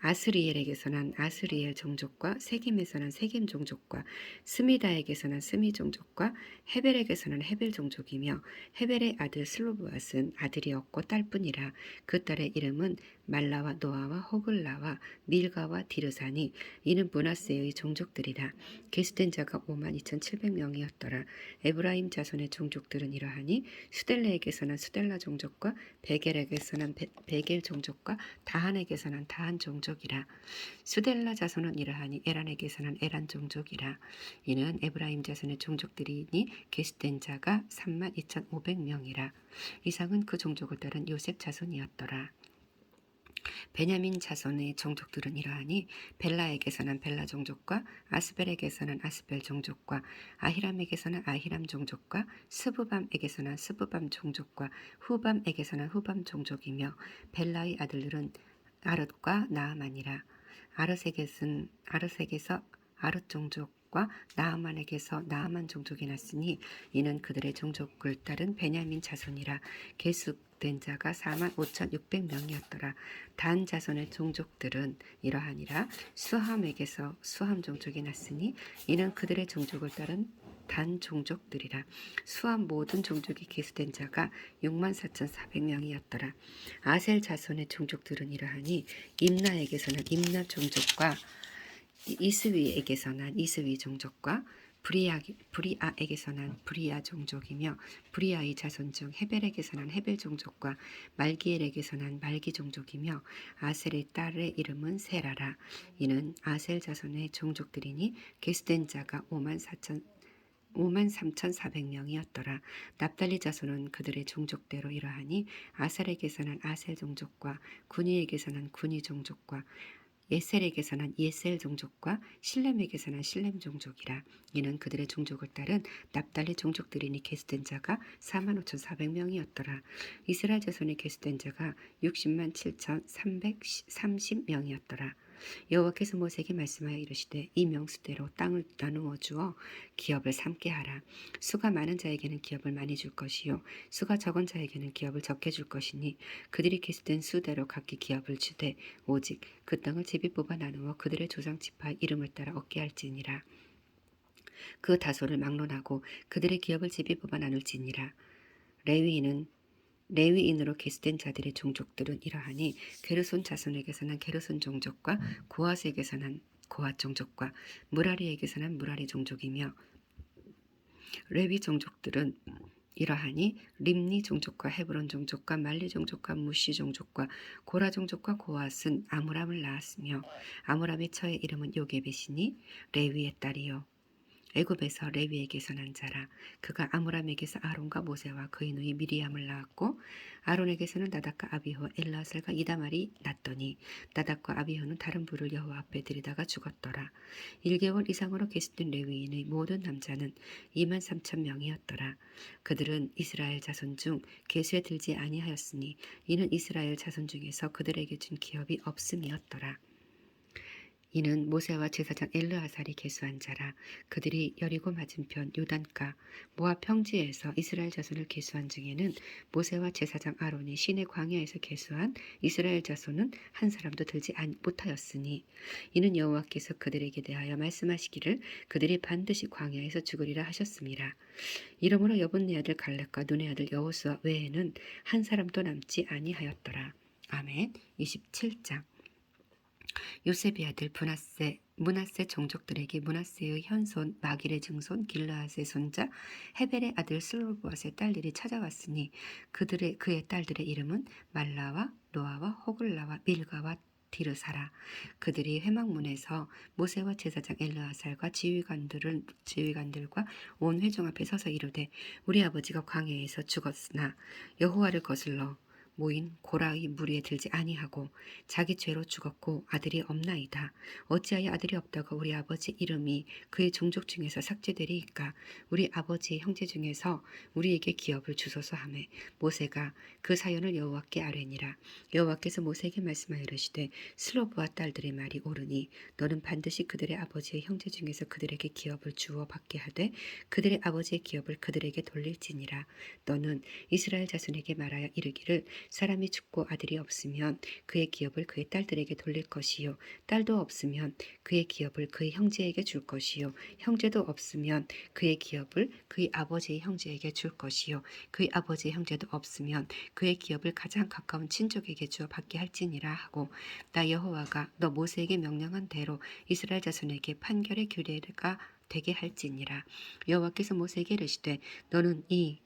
아스리엘에게서 난 아스리엘 종족과 세겜에서 난 세겜 종족과 스미다에게서 난 스미 종족과 헤벨에게서 난 헤벨 종족이며 헤벨의 아들 슬로브앗은 아들이 없고 딸뿐이라. 그 딸의 이름은 말라와 노아와 호글라와 밀가와 디르사니 이는 므낫세의 종족들이라. 계수된 자가 52,700명이었더라. 에브라임 자손의 종족들은 이러하니 수델레에게서 난 수델라 종족과 베겔에게서 난 베겔 종족과 다한에게서 난 다한 종족이라. 수델라 자손은 이러하니 에란에게서 난 에란 종족이라. 이는 에브라임 자손의 종족들이니 계수된 자가 32,500명이라. 이상은 그 종족을 따른 요셉 자손이었더라. 베냐민 자손의 종족들은 이러하니 벨라에게서 난 벨라 종족과 아스벨에게서 난 아스벨 종족과 아히람에게서 난 아히람 종족과 스부밤에게서 난 스부밤 종족과 후밤에게서 난 후밤 종족이며 벨라의 아들들은 아릇과 나아만이라. 아릇에게서 아릇 종족과 나아만에게서 나아만 종족이 났으니 이는 그들의 종족을 따른 베냐민 자손이라. 계수된 자가 45,600명이었더라. 단 자손의 종족들은 이러하니라. 수함에게서 수함 종족이 났으니 이는 그들의 종족을 따른 단 종족들이라. 수함 모든 종족이 계수된 자가 64,400명이었더라. 아셀 자손의 종족들은 이러하니 임나에게서는 임나 종족과 이스위에게서 난 이스위 종족과 브리아에게서 난 브리아 종족이며 브리아의 자손 중 헤벨에게서 난 헤벨 종족과 말기엘에게서 난 말기 종족이며 아셀의 딸의 이름은 세라라. 이는 아셀 자손의 종족들이니 계수된 자가 53,400명이었더라. 납달리 자손은 그들의 종족대로 이러하니 아셀에게서 난 아셀 종족과 구니에게서 난 구니 종족과 예셀에게서 난 예셀 종족과 실렘에게서 난 실렘 종족이라. 이는 그들의 종족을 따른 납달리 종족들이니 계수된 자가 45,400명이었더라. 이스라엘 자손의 계수된 자가 607,330명이었더라. 여호와께서 모세에게 말씀하여 이르시되 이 명수대로 땅을 나누어 주어 기업을 삼게 하라. 수가 많은 자에게는 기업을 많이 줄 것이요 수가 적은 자에게는 기업을 적게 줄 것이니 그들이 계수된 수대로 각기 기업을 주되 오직 그 땅을 제비 뽑아 나누어 그들의 조상 지파 이름을 따라 얻게 할지니라. 그 다소를 막론하고 그들의 기업을 제비 뽑아 나눌지니라. 레위인으로 계수된 자들의 종족들은 이러하니 게르손 자손에게서 난 게르손 종족과 고핫에게서 난 고핫 종족과 무라리에게서 난 무라리 종족이며 레위 종족들은 이러하니 림니 종족과 헤브론 종족과 말리 종족과 무시 종족과 고라 종족과 고핫은 아므람을 낳았으며 아므람의 처의 이름은 요게벳이니 레위의 딸이요 애굽에서 레위에게서 난 자라. 그가 아므람에게서 아론과 모세와 그의 누이 미리암을 낳았고 아론에게서는 나답과 아비후 엘라셀과 이다말이 났더니 나답과 아비후는 다른 불을 여호와 앞에 들이다가 죽었더라. 1개월 이상으로 계수된 레위인의 모든 남자는 23,000명이었더라. 그들은 이스라엘 자손 중 계수에 들지 아니하였으니 이는 이스라엘 자손 중에서 그들에게 준 기업이 없음이었더라. 이는 모세와 제사장 엘르아살이 계수한 자라. 그들이 여리고 맞은편 요단가 모압 평지에서 이스라엘 자손을 계수한 중에는 모세와 제사장 아론이 시내 광야에서 계수한 이스라엘 자손은 한 사람도 들지 못하였으니 이는 여호와께서 그들에게 대하여 말씀하시기를 그들이 반드시 광야에서 죽으리라 하셨습니다. 이러므로 여분네 아들 갈렙과 눈의 아들 여호수아 외에는 한 사람도 남지 아니하였더라. 아멘. 27장. 요셉의 아들 므낫세 종족들에게 므낫세의 현손 마길의 증손 길르앗의 손자 헤벨의 아들 슬로보앗의 딸들이 찾아왔으니 그의 딸들의 이름은 말라와 노아와 호글라와 밀가와 디르사라. 그들이 회막문에서 모세와 제사장 엘르아살과 지휘관들과 온 회중 앞에 서서 이르되 우리 아버지가 광야에서 죽었으나 여호와를 거슬러 모인 고라의 무리에 들지 아니하고 자기 죄로 죽었고 아들이 없나이다. 어찌하여 아들이 없다고 우리 아버지 이름이 그의 종족 중에서 삭제되리이까. 우리 아버지의 형제 중에서 우리에게 기업을 주소서 하매 모세가 그 사연을 여호와께 아뢰니라. 여호와께서 모세에게 말씀하여 이르시되 슬로브와 딸들의 말이 옳으니 너는 반드시 그들의 아버지의 형제 중에서 그들에게 기업을 주어 받게 하되 그들의 아버지의 기업을 그들에게 돌릴지니라. 너는 이스라엘 자손에게 말하여 이르기를 사람이 죽고 아들이 없으면 그의 기업을 그의 딸들에게 돌릴 것이요 딸도 없으면 그의 기업을 그의 형제에게 줄 것이요 형제도 없으면 그의 기업을 그의 아버지의 형제에게 줄 것이요 그의 아버지의 형제도 없으면 그의 기업을 가장 가까운 친족에게 주어 받게 할지니라 하고 나 여호와가 너 모세에게 명령한 대로 이스라엘 자손에게 판결의 규례가 되게 할지니라. 여호와께서 모세에게 이르시되 너는 이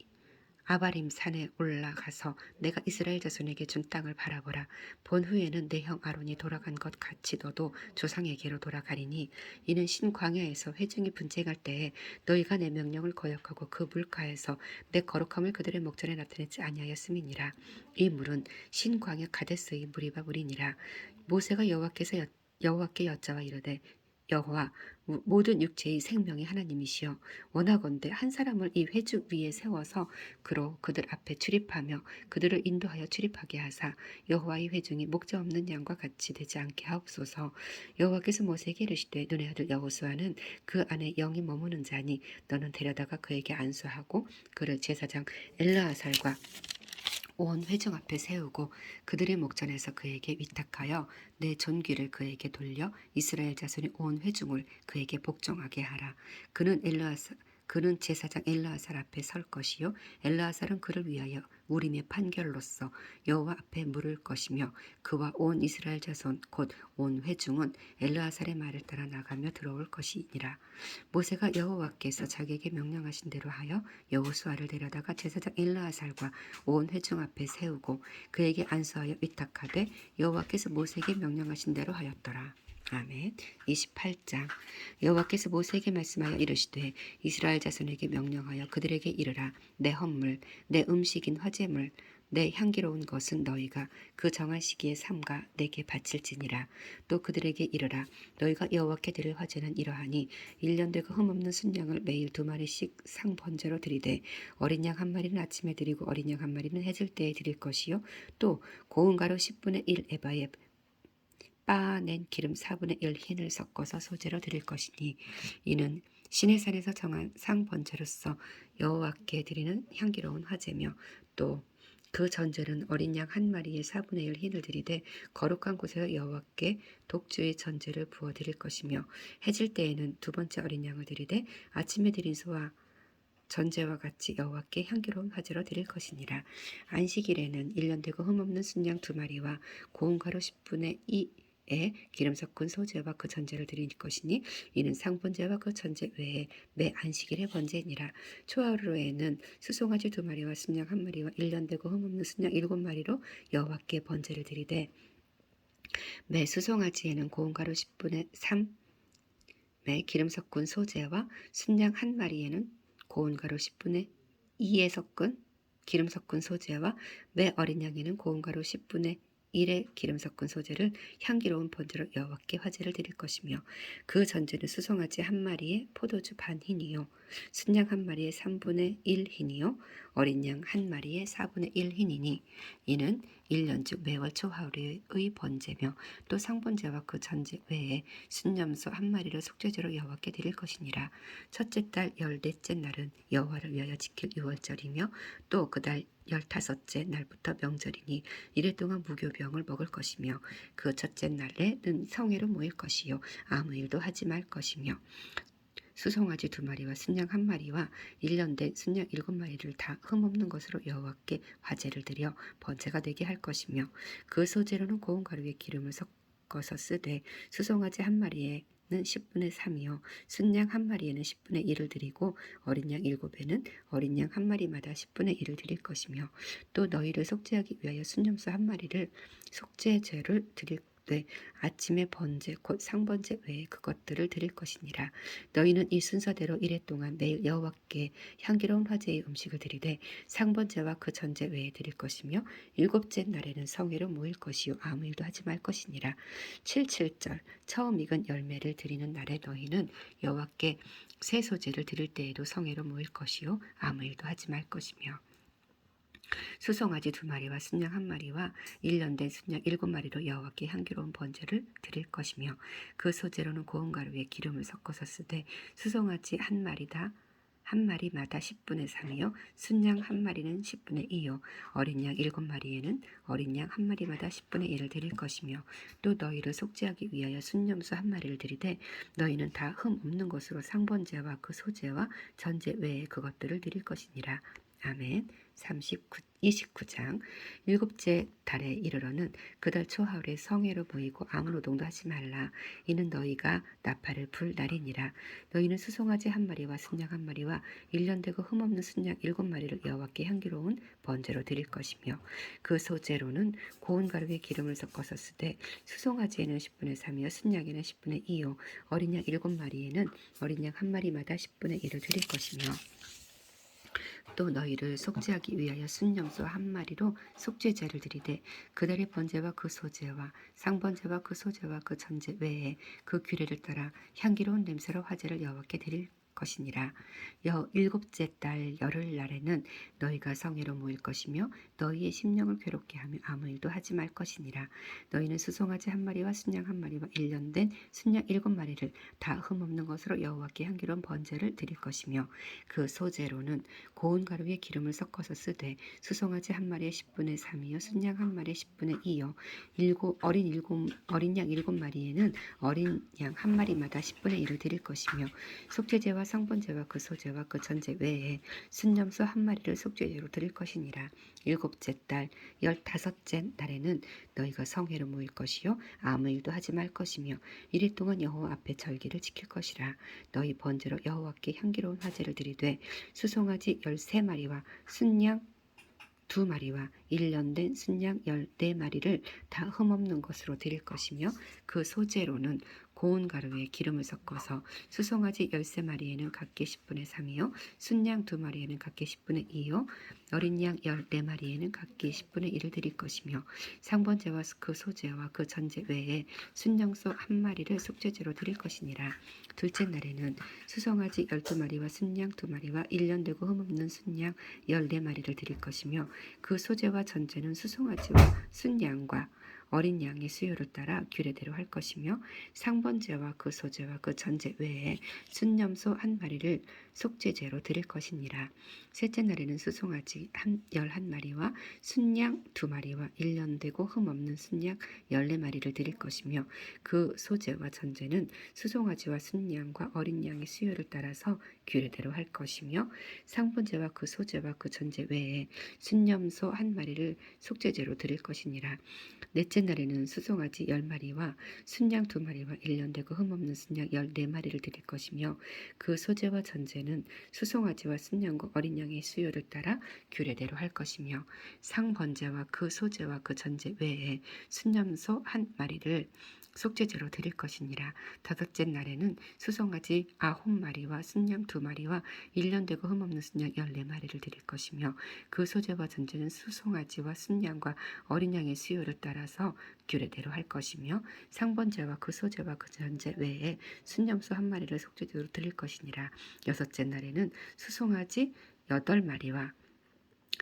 아바림 산에 올라가서 내가 이스라엘 자손에게 준 땅을 바라보라. 본 후에는 내 형 아론이 돌아간 것 같이 너도 조상에게로 돌아가리니 이는 신광야에서 회중이 분쟁할 때에 너희가 내 명령을 거역하고 그 물가에서 내 거룩함을 그들의 목전에 나타내지 아니하였음이니라. 이 물은 신광야 가데스의 무리바 물이니라. 모세가 여호와께 여짜와 이르되 여호와 모든 육체의 생명의 하나님이시여 원하건대 한 사람을 이 회중 위에 세워서 그로 그들 앞에 출입하며 그들을 인도하여 출입하게 하사 여호와의 회중이 목자 없는 양과 같이 되지 않게 하옵소서. 여호와께서 모세에게 이르시되 눈의 아들 여호수아는 그 안에 영이 머무는 자니 너는 데려다가 그에게 안수하고 그를 제사장 엘르아살과 온 회중 앞에 세우고 그들의 목전에서 그에게 위탁하여 내 존귀를 그에게 돌려 이스라엘 자손이 온 회중을 그에게 복종하게 하라. 그는 제사장 엘르아살 앞에 설 것이요 엘르아살은 그를 위하여 우림의 판결로서 여호와 앞에 물을 것이며 그와 온 이스라엘 자손 곧 온 회중은 엘르아살의 말을 따라 나가며 들어올 것이니라. 모세가 여호와께서 자기에게 명령하신 대로 하여 여호수아를 데려다가 제사장 엘르아살과 온 회중 앞에 세우고 그에게 안수하여 위탁하되 여호와께서 모세에게 명령하신 대로 하였더라. 아멘. 28장. 여호와께서 모세에게 말씀하여 이르시되 이스라엘 자손에게 명령하여 그들에게 이르라. 내 헌물 내 음식인 화제물 내 향기로운 것은 너희가 그 정한 시기에 삼가 내게 바칠지니라. 또 그들에게 이르라. 너희가 여호와께 드릴 화제는 이러하니 1년 되고 흠없는 순양을 매일 2마리씩 상번제로 드리되 어린 양 1마리는 아침에 드리고 어린 양 1마리는 해질 때에 드릴 것이요 또 고운 가루 10분의 1 에바에 빻아낸 기름 4분의 1 흰을 섞어서 소재로 드릴 것이니 이는 시내산에서 정한 상번제로서 여호와께 드리는 향기로운 화제며 또 그 전제는 어린 양 1마리에 4분의 1 흰을 드리되 거룩한 곳에서 여호와께 독주의 전제를 부어 드릴 것이며 해질 때에는 2번째 어린 양을 드리되 아침에 드린 소와 전제와 같이 여호와께 향기로운 화제로 드릴 것이니라. 안식일에는 1년 되고 흠없는 순양 2마리와 고운 가루 10분의 2에 기름 섞은 소제와 그 전제를 드릴 것이니 이는 상번제와 그 전제 외에 매 안식일의 번제니라. 초하루에는 수송아지 2마리와 순양 1마리와 1년 되고 흠없는 순양 7마리로 여호와께 번제를 드리되 매 수송아지에는 고운 가루 10분의 3매 기름 섞은 소제와 순양 1마리에는 고운 가루 10분의 2에 섞은 기름 섞은 소제와 매 어린 양에는 고운 가루 10분의 1의 기름 섞은 소제를 향기로운 번제로 여호와께 화제를 드릴 것이며 그 전제는 수송아지 1마리에 포도주 반 흰이요 순양 1마리에 3분의 1 흰이요 어린 양 1마리에 4분의 1 흰이니 이는 1년 중 매월 초하루의 번제며 또 상번제와 그 전제 외에 순념소 한 마리를 속죄제로 여호와께 드릴 것이니라. 첫째 달 14째 날은 여호와를 위하여 지킬 유월절이며 또 그 달 15째 날부터 명절이니 이래 동안 무교병을 먹을 것이며 그 첫째 날에는 성회로 모일 것이요 아무 일도 하지 말 것이며 수송아지 2마리와 순양 1마리와 1년 된 순양 7마리를 다 흠없는 것으로 여호와께 화제를 드려 번제가 되게 할 것이며 그 소재로는 고운 가루에 기름을 섞어서 쓰되 수송아지 1마리에 는 10분의 3이요 순양 1마리에는 10분의 1을 드리고 어린 양 7에는 어린 양 1마리마다 10분의 1을 드릴 것이며 또 너희를 속죄하기 위하여 순념소 1마리를 속죄제를 드릴 때 아침에 번제 곧 상번제 외에 그것들을 드릴 것이니라. 너희는 이 순서대로 이래 동안 매일 여호와께 향기로운 화제의 음식을 드리되 상번제와 그 전제 외에 드릴 것이며 7째 날에는 성회로 모일 것이요 아무 일도 하지 말 것이니라. 77절 처음 익은 열매를 드리는 날에 너희는 여호와께 새 소재를 드릴 때에도 성회로 모일 것이요 아무 일도 하지 말 것이며 수송아지 2마리와 순양 1마리와 1년 된 순양 7마리로 여호와께 향기로운 번제를 드릴 것이며 그 소재로는 고운 가루에 기름을 섞어서 쓰되 수송아지 1마리다 한 마리마다 10분의 3이요 순양 1마리는 10분의 2요 어린 양 7마리에는 어린 양 1마리마다 10분의 1을 드릴 것이며 또 너희를 속죄하기 위하여 순념소 1마리를 드리되 너희는 다 흠 없는 것으로 상번제와 그 소제와 전제 외에 그것들을 드릴 것이니라. 아멘. 29장 7째 달에 이르러는 그달 초하루에 성회로 모이고 아무 노동도 하지 말라. 이는 너희가 나팔을 불 날이니라. 너희는 수송아지 1마리와 순양 1마리와 1년 되고 흠없는 순양 7마리를 여호와께 향기로운 번제로 드릴 것이며 그 소제로는 고운 가루에 기름을 섞어서 쓰되 수송아지에는 10분의 3이요 순양에는 10분의 2요 어린 양 7마리에는 어린 양 1마리마다 10분의 1을 드릴 것이며 또 너희를 속죄하기 위하여 순념소 1마리로 속죄제를 드리되 그달의 번제와 그 소제와 상번제와 그 소제와 그 전제 외에 그 규례를 따라 향기로운 냄새로 화제를 여호와께 드릴 것이니라. 7째 달 열흘 날에는 너희가 성회로 모일 것이며 너희의 심령을 괴롭게 하며 아무 일도 하지 말 것이니라. 너희는 수송아지 1마리와 순양 1마리와 1년 된 순양 7마리를 다 흠없는 것으로 여호와께 향기로운 번제를 드릴 것이며 그 소제로는 고운 가루에 기름을 섞어서 쓰되 수송아지 1마리에 10분의 3이요 순양 1마리에 10분의 2요 어린 양 7마리에는 어린 양 1마리마다 10분의 1을 드릴 것이며 속죄제와 상번제와 그 소제와 그 전제 외에 순념소 1마리를 속죄제로 드릴 것이니라. 7째 달 15째 날에는 너희가 성회로 모일 것이요 아무 일도 하지 말 것이며 이일 동안 여호와 앞에 절기를 지킬 것이라. 너희 번제로 여호와께 향기로운 화제를 드리되 수송아지 13마리와 순양 2마리와 1년 된 순양 14마리를 다 흠없는 것으로 드릴 것이며 그 소제로는 고운 가루에 기름을 섞어서 수송아지 13마리에는 각기 10분의 3이요 순양 2마리에는 각기 10분의 2요 어린 양 14마리에는 각기 10분의 1을 드릴 것이며 상번제와 그 소제와 그 전제 외에 순양소 1마리를 속죄제로 드릴 것이니라. 둘째 날에는 수송아지 12마리와 순양 2마리와 1년 되고 흠없는 순양 14마리를 드릴 것이며 그 소제와 전제는 수송아지와 순양과 어린 양의 수요를 따라 규례대로 할 것이며 상번제와 그 소제와 그 전제 외에 순념소 1마리를 속죄제로 드릴 것이니라. 셋째 날에는 수송아지 11마리와 순양 2마리와 1년 되고 흠없는 순양 14마리를 드릴 것이며 그 소제와 전제는 수송아지와 순양과 어린 양의 수요를 따라서 규례대로 할 것이며 상번제와 그 소제와 그 전제 외에 순념소 1마리를 속죄제로 드릴 것이니라. 넷째 날에는 수송아지 10마리와 순양 2마리와 1년 되고 흠없는 순양 14마리를 드릴 것이며 그 소제와 전제는 수송아지와 순양과 어린 양의 수요를 따라 규례대로 할 것이며 상번제와 그 소제와 그 전제 외에 순념소 1마리를 속죄제로 드릴 것이니라. 다섯째 날에는 수송아지 9마리와 순양 2마리와 1년 되고 흠없는 순양 14마리를 드릴 것이며 그 소제와 전제는 수송아지와 순양과 어린 양의 수요를 따라서 규례대로 할 것이며 상번제와 그 소제와 그 전제 외에 순념소 1마리를 속죄제로 드릴 것이니라. 여섯째 날에는 수송아지 8마리와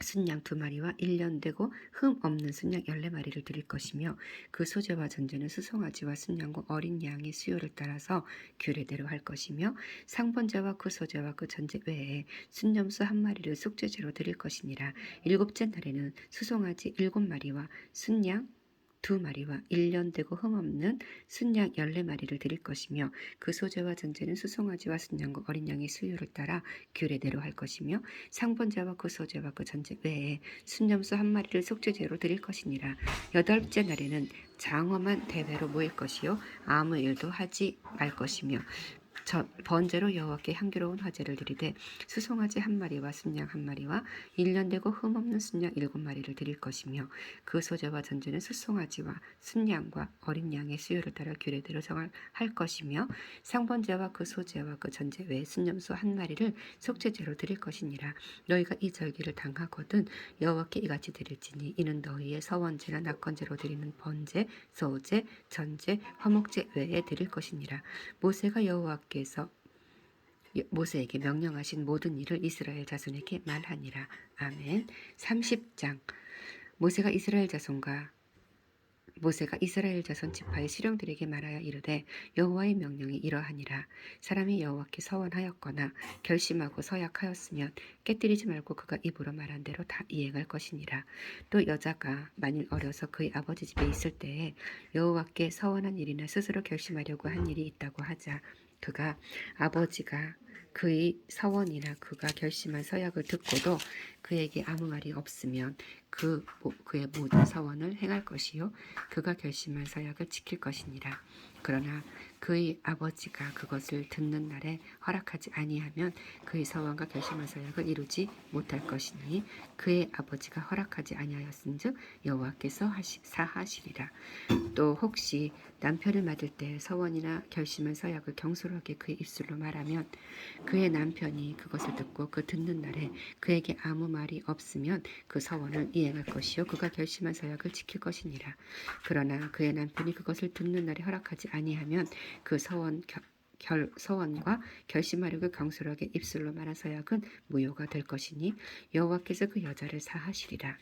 순양 2마리와 1년 되고 흠 없는 순양 14마리를 드릴 것이며 그 소재와 전제는 수송아지와 순양과 어린 양의 수요를 따라서 규례대로 할 것이며 상번제와 그 소재와 그 전제 외에 순염소 1마리를 속죄제로 드릴 것이니라. 일곱째 날에는 수송아지 7마리와 순양 2마리와 1년 되고 흠없는 순양 14마리를 드릴 것이며 그 소재와 전제는 수송아지와 순양과 어린 양의 수요를 따라 규례대로 할 것이며 상번제와 그 소재와 그 전제 외에 순염소 1마리를 속죄제로 드릴 것이니라. 여덟째 날에는 장엄한 대회로 모일 것이요 아무 일도 하지 말 것이며 번제로 여호와께 향기로운 화제를 드리되 수송아지 1마리와 순양 1마리와 1년 되고 흠없는 순양 7마리를 드릴 것이며 그 소재와 전제는 수송아지와 순양과 어린 양의 수요를 따라 규례대로 정할 것이며 상번제와 그 소재와 그 전제 외에 순염소 1마리를 속죄제로 드릴 것이니라. 너희가 이 절기를 당하거든 여호와께 이같이 드릴지니 이는 너희의 서원제나 낙헌제로 드리는 번제, 소제, 전제, 화목제 외에 드릴 것이니라. 모세가 여호와께서 모세에게 명령하신 모든 일을 이스라엘 자손에게 말하니라. 아멘. 30장. 모세가 이스라엘 자손 지파의 수령들에게 말하여 이르되 여호와의 명령이 이러하니라. 사람이 여호와께 서원하였거나 결심하고 서약하였으면 깨뜨리지 말고 그가 입으로 말한 대로 다 이행할 것이니라. 또 여자가 만일 어려서 그의 아버지 집에 있을 때에 여호와께 서원한 일이나 스스로 결심하려고 한 일이 있다고 하자 그가 아버지가 그의 서원이나 그가 결심한 서약을 듣고도 그에게 아무 말이 없으면 그의 모든 서원을 행할 것이요 그가 결심한 서약을 지킬 것이니라. 그러나 그의 아버지가 그것을 듣는 날에 허락하지 아니하면 그의 서원과 결심한 서약을 이루지 못할 것이니 그의 아버지가 허락하지 아니하였은즉 여호와께서 사하시리라. 또 혹시 남편을 맞을 때 서원이나 결심한 서약을 경솔하게 그의 입술로 말하면 그의 남편이 그것을 듣고 그 듣는 날에 그에게 아무 말이 없으면 그 서원을 이행할 것이요 그가 결심한 서약을 지킬 것이니라. 그러나 그의 남편이 그것을 듣는 날에 허락하지 아니하면 그 서원과 결심하려고 경솔하게 입술로 말한 서약은 무효가 될 것이니 여호와께서 그 여자를 사하시리라.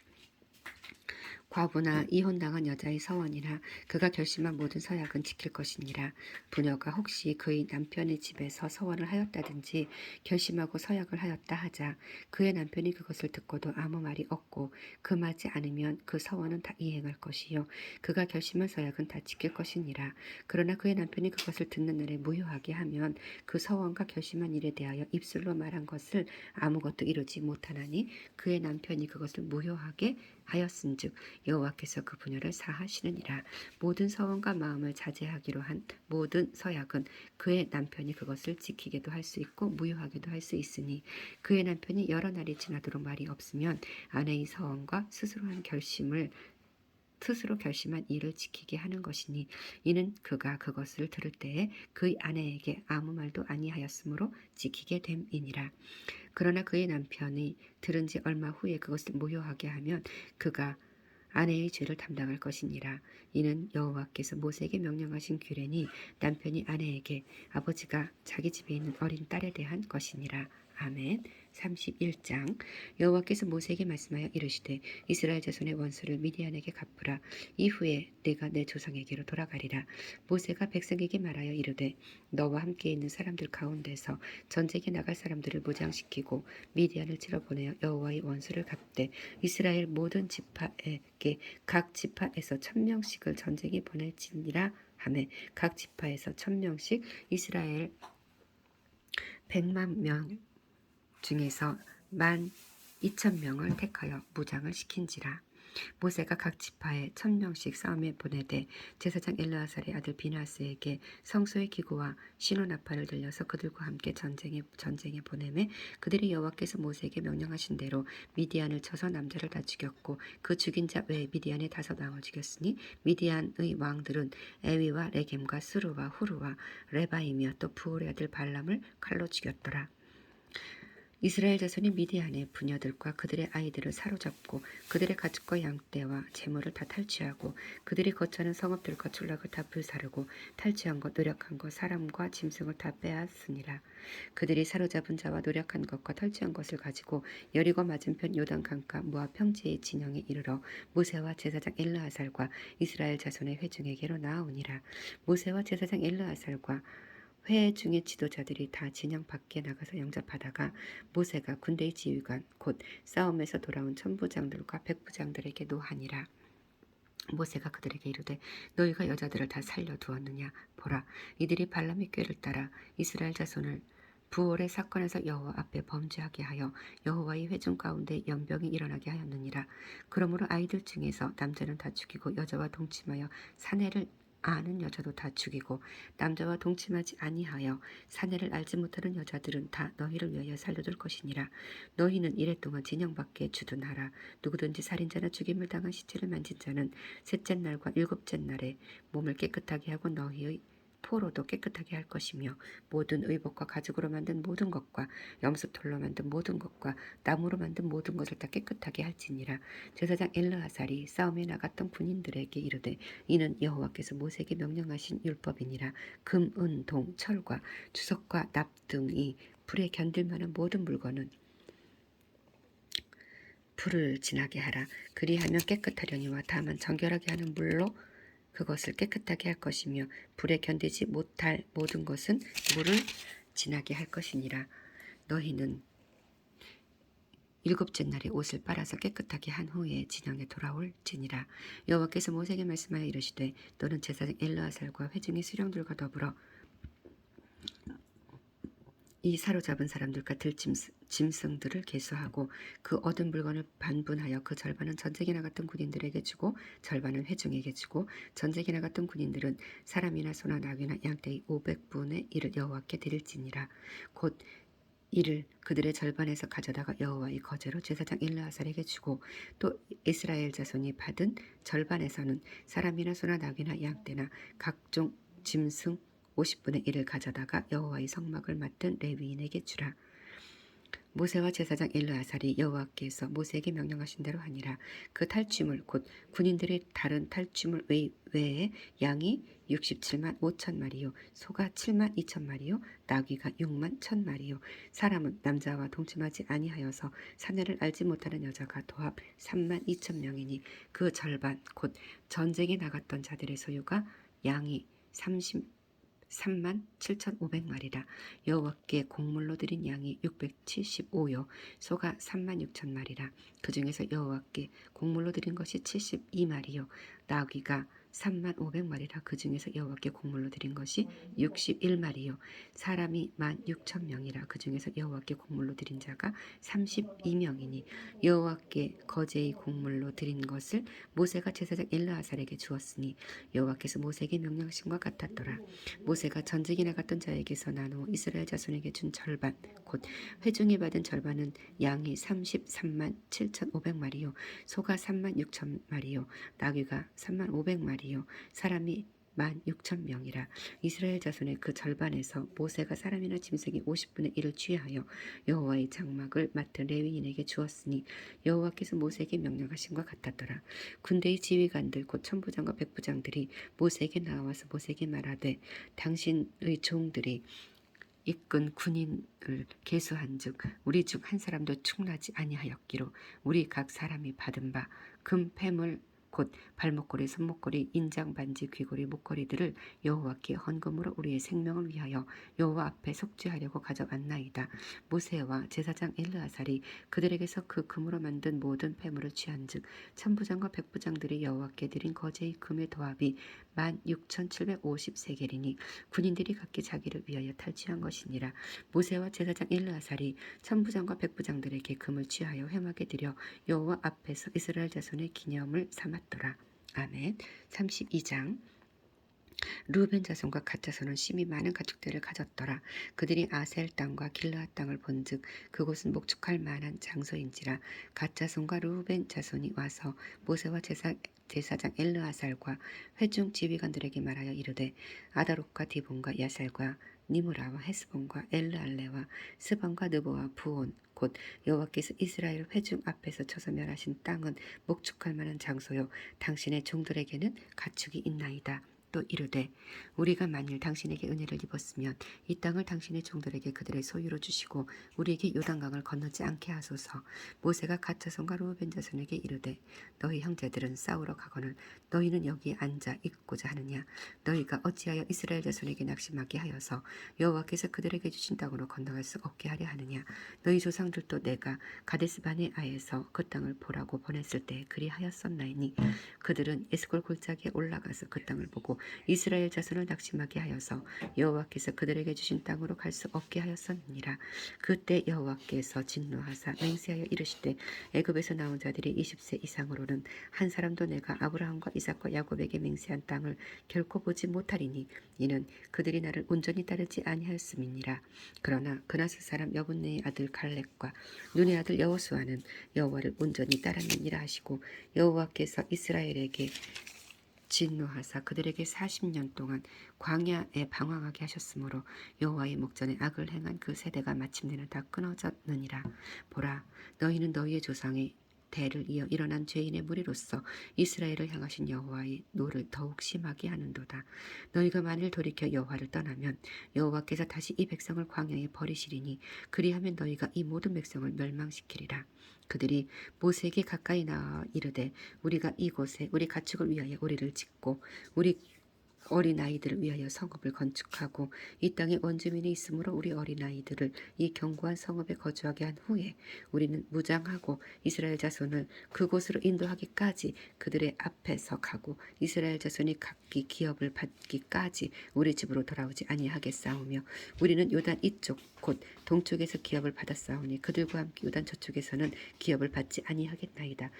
과부나 이혼당한 여자의 서원이나 그가 결심한 모든 서약은 지킬 것이니라. 부녀가 혹시 그의 남편의 집에서 서원을 하였다든지 결심하고 서약을 하였다 하자 그의 남편이 그것을 듣고도 아무 말이 없고 금하지 않으면 그 서원은 다 이행할 것이요 그가 결심한 서약은 다 지킬 것이니라. 그러나 그의 남편이 그것을 듣는 날에 무효하게 하면 그 서원과 결심한 일에 대하여 입술로 말한 것을 아무것도 이루지 못하나니 그의 남편이 그것을 무효하게 하였은즉 여호와께서 그 부녀를 사하시느니라. 모든 서원과 마음을 자제하기로 한 모든 서약은 그의 남편이 그것을 지키게도 할 수 있고 무효하게도 할 수 있으니 그의 남편이 여러 날이 지나도록 말이 없으면 아내의 서원과 스스로 결심한 일을 지키게 하는 것이니 이는 그가 그것을 들을 때에 그의 아내에게 아무 말도 아니하였으므로 지키게 됨이니라. 그러나 그의 남편이 들은 지 얼마 후에 그것을 무효하게 하면 그가 아내의 죄를 담당할 것이니라. 이는 여호와께서 모세에게 명령하신 규례니 남편이 아내에게 아버지가 자기 집에 있는 어린 딸에 대한 것이니라. 아멘. 31장. 여호와께서 모세에게 말씀하여 이르시되 이스라엘 자손의 원수를 미디안에게 갚으라. 이후에 내가 내 조상에게로 돌아가리라. 모세가 백성에게 말하여 이르되 너와 함께 있는 사람들 가운데서 전쟁에 나갈 사람들을 무장시키고 미디안을 치러 보내어 여호와의 원수를 갚되 이스라엘 모든 지파에게 각 지파에서 1000명씩을 전쟁에 보낼지니라 하매 각 지파에서 1000명씩 이스라엘 100만 명 중에서 12,000명을 택하여 무장을 시킨지라. 모세가 각 지파에 1000명씩 싸움에 보내되 제사장 엘르아살의 아들 비나스에게 성소의 기구와 신호나팔을 들려서 그들과 함께 전쟁에 보내매 그들이 여호와께서 모세에게 명령하신 대로 미디안을 쳐서 남자를 다 죽였고 그 죽인 자 외에 미디안의 5왕을 죽였으니 미디안의 왕들은 에위와 레겜과 스루와 후루와 레바임이며 또 부올의 아들 발람을 칼로 죽였더라. 이스라엘 자손이 미디안의 부녀들과 그들의 아이들을 사로잡고 그들의 가축과 양떼와 재물을 다 탈취하고 그들이 거처하는 성읍들과 출락을 다 불사르고 탈취한 것 노력한 것 사람과 짐승을 다 빼앗으니라. 그들이 사로잡은 자와 노력한 것과 탈취한 것을 가지고 여리고 맞은편 요단 강가 모압 평지의 진영에 이르러 모세와 제사장 엘르아살과 이스라엘 자손의 회중에게로 나아오니라. 모세와 제사장 엘르아살과 회중의 지도자들이 다 진영 밖에 나가서 영접하다가 모세가 군대의 지휘관 곧 싸움에서 돌아온 천부장들과 백부장들에게 노하니라. 모세가 그들에게 이르되 너희가 여자들을 다 살려두었느냐. 보라, 이들이 발람의 꾀를 따라 이스라엘 자손을 부올의 사건에서 여호와 앞에 범죄하게 하여 여호와의 회중 가운데 연병이 일어나게 하였느니라. 그러므로 아이들 중에서 남자는 다 죽이고 여자와 동침하여 사내를 아는 여자도 다 죽이고 남자와 동침하지 아니하여 사내를 알지 못하는 여자들은 다 너희를 위하여 살려둘 것이니라. 너희는 이랫동안 진영 밖에 주둔하라. 누구든지 살인자나 죽임을 당한 시체를 만진 자는 셋째 날과 일곱째 날에 몸을 깨끗하게 하고 너희의 포로도 깨끗하게 할 것이며 모든 의복과 가죽으로 만든 모든 것과 염소털로 만든 모든 것과 나무로 만든 모든 것을 다 깨끗하게 할지니라. 제사장 엘르아살이 싸움에 나갔던 군인들에게 이르되 이는 여호와께서 모세에게 명령하신 율법이니라. 금, 은, 동, 철과 주석과 납 등이 불에 견딜 만한 모든 물건은 불을 지나게 하라. 그리하면 깨끗하려니와 다만 정결하게 하는 물로 그것을 깨끗하게 할 것이며 불에 견디지 못할 모든 것은 물을 지나게 할 것이니라. 너희는 일곱째 날에 옷을 빨아서 깨끗하게 한 후에 진영에 돌아올지니라. 여호와께서 모세에게 말씀하여 이르시되 너는 제사장 엘르아살과 회중의 수령들과 더불어 이 사로잡은 사람들과 짐승들을 계수하고 그 얻은 물건을 반분하여 그 절반은 전쟁에 나갔던 군인들에게 주고 절반은 회중에게 주고 전쟁에 나갔던 군인들은 사람이나 소나 나귀나 양떼의 500분의 1을 여호와께 드릴지니라. 곧 이를 그들의 절반에서 가져다가 여호와의 거제로 제사장 엘르아살에게 주고 또 이스라엘 자손이 받은 절반에서는 사람이나 소나 나귀나 양떼나 각종 짐승 50분의 1을 가져다가 여호와의 성막을 맡은 레위인에게 주라. 모세와 제사장 엘르아살이 여호와께서 모세에게 명령하신 대로 하니라. 그 탈취물 곧 군인들의 다른 탈취물 외에 양이 67만 5천 마리요 소가 7만 2천 마리요 나귀가 6만 1천 마리요 사람은 남자와 동침하지 아니하여서 사내를 알지 못하는 여자가 도합 3만 2천 명이니 그 절반 곧 전쟁에 나갔던 자들의 소유가 양이 3만 7,500마리라. 여호와께 곡물로 드린 양이 675요 소가 3만 6천 마리라. 그 중에서 여호와께 곡물로 드린 것이 72마리요 나귀가 3만 500마리라. 그 중에서 여호와께 곡물로 드린 것이 61마리요 사람이 16,000명이라. 그 중에서 여호와께 곡물로 드린 자가 32명이니 여호와께 거제의 곡물로 드린 것을 모세가 제사장 엘르아살에게 주었으니 여호와께서 모세에게 명령하신 것 같았더라. 모세가 전쟁에 나갔던 자에게서 나누어 이스라엘 자손에게 준 절반 곧 회중이 받은 절반은 양이 33만 7,500마리요 소가 3만 6천 마리요 나귀가 3만 500마리요 사람이 16,000명이라. 이스라엘 자손의 그 절반에서 모세가 사람이나 짐승의 50분의 1을 취하여 여호와의 장막을 맡은 레위인에게 주었으니 여호와께서 모세에게 명령하신 것 같았더라. 군대의 지휘관들 곧 천부장과 백부장들이 모세에게 나와서 모세에게 말하되 당신의 종들이 이끈 군인을 계수한즉 우리 중 한 사람도 충나지 아니하였기로 우리 각 사람이 받은 바 금 패물 곧 발목걸이, 손목걸이, 인장, 반지, 귀걸이, 목걸이들을 여호와께 헌금으로 우리의 생명을 위하여 여호와 앞에 속죄하려고 가져왔나이다. 모세와 제사장 엘르아살이 그들에게서 그 금으로 만든 모든 패물을 취한즉 천부장과 백부장들이 여호와께 드린 거제의 금의 도합이 16,750세겔이니 군인들이 각기 자기를 위하여 탈취한 것이니라. 모세와 제사장 엘르아살이 천부장과 백부장들에게 금을 취하여 회막에 드려 여호와 앞에서 이스라엘 자손의 기념을 삼았더라. 아멘. 32장. 루벤 자손과 갓 자손은 심히 많은 가축들을 가졌더라. 그들이 아셀 땅과 길르앗 땅을 본즉 그곳은 목축할 만한 장소인지라. 갓 자손과 루벤 자손이 와서 모세와 제사장 엘르아살과 회중 지휘관들에게 말하여 이르되 아다롯과 디본과 야살과 니므라와 헤스본과 엘르알레와 스반과 느보와 부온 곧 여호와께서 이스라엘 회중 앞에서 쳐서 멸하신 땅은 목축할 만한 장소요 당신의 종들에게는 가축이 있나이다. 또 이르되 우리가 만일 당신에게 은혜를 입었으면 이 땅을 당신의 종들에게 그들의 소유로 주시고 우리에게 요단강을 건너지 않게 하소서. 모세가 갓 자손과 루벤 자손에게 이르되 너희 형제들은 싸우러 가거늘 너희는 여기에 앉아 있고자 하느냐. 너희가 어찌하여 이스라엘 자손에게 낙심하게 하여서 여호와께서 그들에게 주신 땅으로 건너갈 수 없게 하려 하느냐. 너희 조상들도 내가 가데스 바네아에서 그 땅을 보라고 보냈을 때 그리하였었나이니 그들은 에스골 골짜기에 올라가서 그 땅을 보고 이스라엘 자손을 낙심하게 하여서 여호와께서 그들에게 주신 땅으로 갈 수 없게 하였었느니라. 그때 여호와께서 진노하사 맹세하여 이르시되 애굽에서 나온 자들이 20세 이상으로는 한 사람도 내가 아브라함과 이삭과 야곱에게 맹세한 땅을 결코 보지 못하리니 이는 그들이 나를 온전히 따르지 아니하였음이니라. 그러나 그나스 사람 여분네의 아들 갈렙과 눈의 아들 여호수아는 여호와를 온전히 따랐느니라 하시고 여호와께서 이스라엘에게 진노하사 그들에게 40년 동안 광야에 방황하게 하셨으므로 여호와의 목전에 악을 행한 그 세대가 마침내는 다 끊어졌느니라. 보라, 너희는 너희의 조상의 대를 이어 일어난 죄인의 무리로서 이스라엘을 향하신 여호와의 노를 더욱 심하게 하는도다. 너희가 만일 돌이켜 여호와를 떠나면 여호와께서 다시 이 백성을 광야에 버리시리니 그리하면 너희가 이 모든 백성을 멸망시키리라. 그들이 모세에게 가까이 나와 이르되 우리가 이곳에 우리 가축을 위하여 우리를 짓고 우리 어린아이들을 위하여 성읍을 건축하고 이 땅에 원주민이 있으므로 우리 어린아이들을 이 견고한 성읍에 거주하게 한 후에 우리는 무장하고 이스라엘 자손을 그곳으로 인도하기까지 그들의 앞에서 가고 이스라엘 자손이 각기 기업을 받기까지 우리 집으로 돌아오지 아니하겠사오며 우리는 요단 이쪽 곧 동쪽에서 기업을 받았사오니 그들과 함께 요단 저쪽에서는 기업을 받지 아니하겠나이다.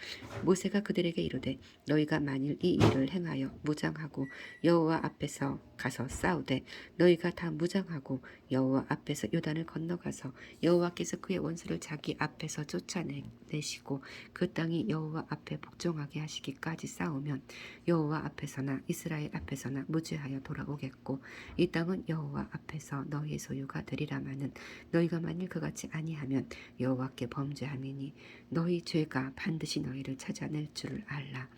모세가 그들에게 이르되 너희가 만일 이 일을 행하여 무장하고 여호와 앞에서 가서 싸우되 너희가 다 무장하고 여호와 앞에서 요단을 건너가서 여호와께서 그의 원수를 자기 앞에서 쫓아내시고 그 땅이 여호와 앞에 복종하게 하시기까지 싸우면 여호와 앞에서나 이스라엘 앞에서나 무죄하여 돌아오겠고 이 땅은 여호와 앞에서 너희의 소유가 되리라마는 너희가 만일 그같이 아니하면 여호와께 범죄함이니 너희 죄가 반드시 너희를 찾아낼 줄을 알라.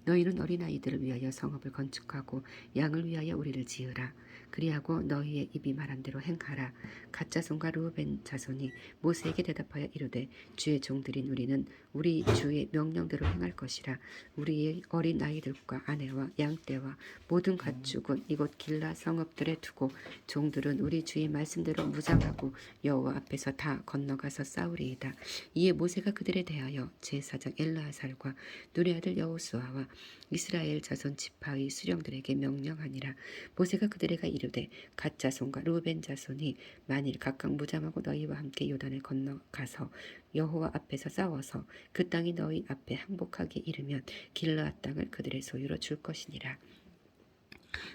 너희는 어린아이들을 위하여 성읍을 건축하고 양을 위하여 우리를 지으라. 그리하고 너희의 입이 말한 대로 행하라. 갓 자손과 르우벤 자손이 모세에게 대답하여 이르되 주의 종들인 우리는 우리 주의 명령대로 행할 것이라. 우리의 어린아이들과 아내와 양떼와 모든 가축은 이곳 길라 성읍들에 두고 종들은 우리 주의 말씀대로 무장하고 여호와 앞에서 다 건너가서 싸우리이다. 이에 모세가 그들에 대하여 제사장 엘르아살과 눈의 아들 여호수아와 이스라엘 자손 지파의 수령들에게 명령하니라. 모세가 그들에게 이르되 갓 자손과 르우벤 자손이 만일 각각 무장하고 너희와 함께 요단을 건너가서 여호와 앞에서 싸워서 그 땅이 너희 앞에 항복하게 이르면 길르앗 땅을 그들의 소유로 줄 것이니라.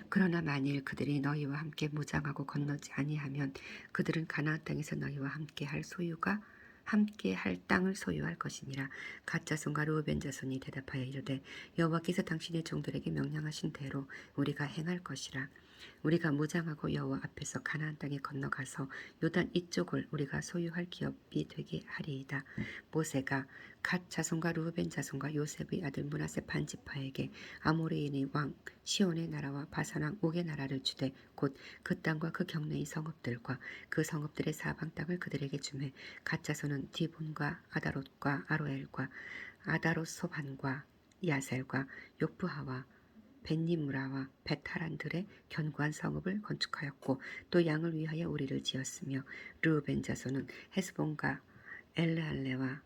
그러나 만일 그들이 너희와 함께 무장하고 건너지 아니하면 그들은 가나안 땅에서 너희와 함께 할 땅을 소유할 것이니라. 갓 자손과 르우벤 자손이 대답하여 이르되 여호와께서 당신의 종들에게 명령하신 대로 우리가 행할 것이라. 우리가 무장하고 여호와 앞에서 가나안 땅에 건너가서 요단 이쪽을 우리가 소유할 기업이 되게 하리이다. 모세가 갓 자손과 르우벤 자손과 요셉의 아들 므낫세 반지파에게 아모리인의 왕 시온의 나라와 바산 왕 옥의 나라를 주되 곧 그 땅과 그 경내의 성읍들과 그 성읍들의 사방 땅을 그들에게 주매 갓 자손은 디본과 아다롯과 아로엘과 아다롯소반과 야셀과 욕부하와 벤니무라와 벳하란들의 견고한 성읍을 건축하였고 또 양을 위하여 우리를 지었으며 르우벤 자손은 헤스본과 엘르알레와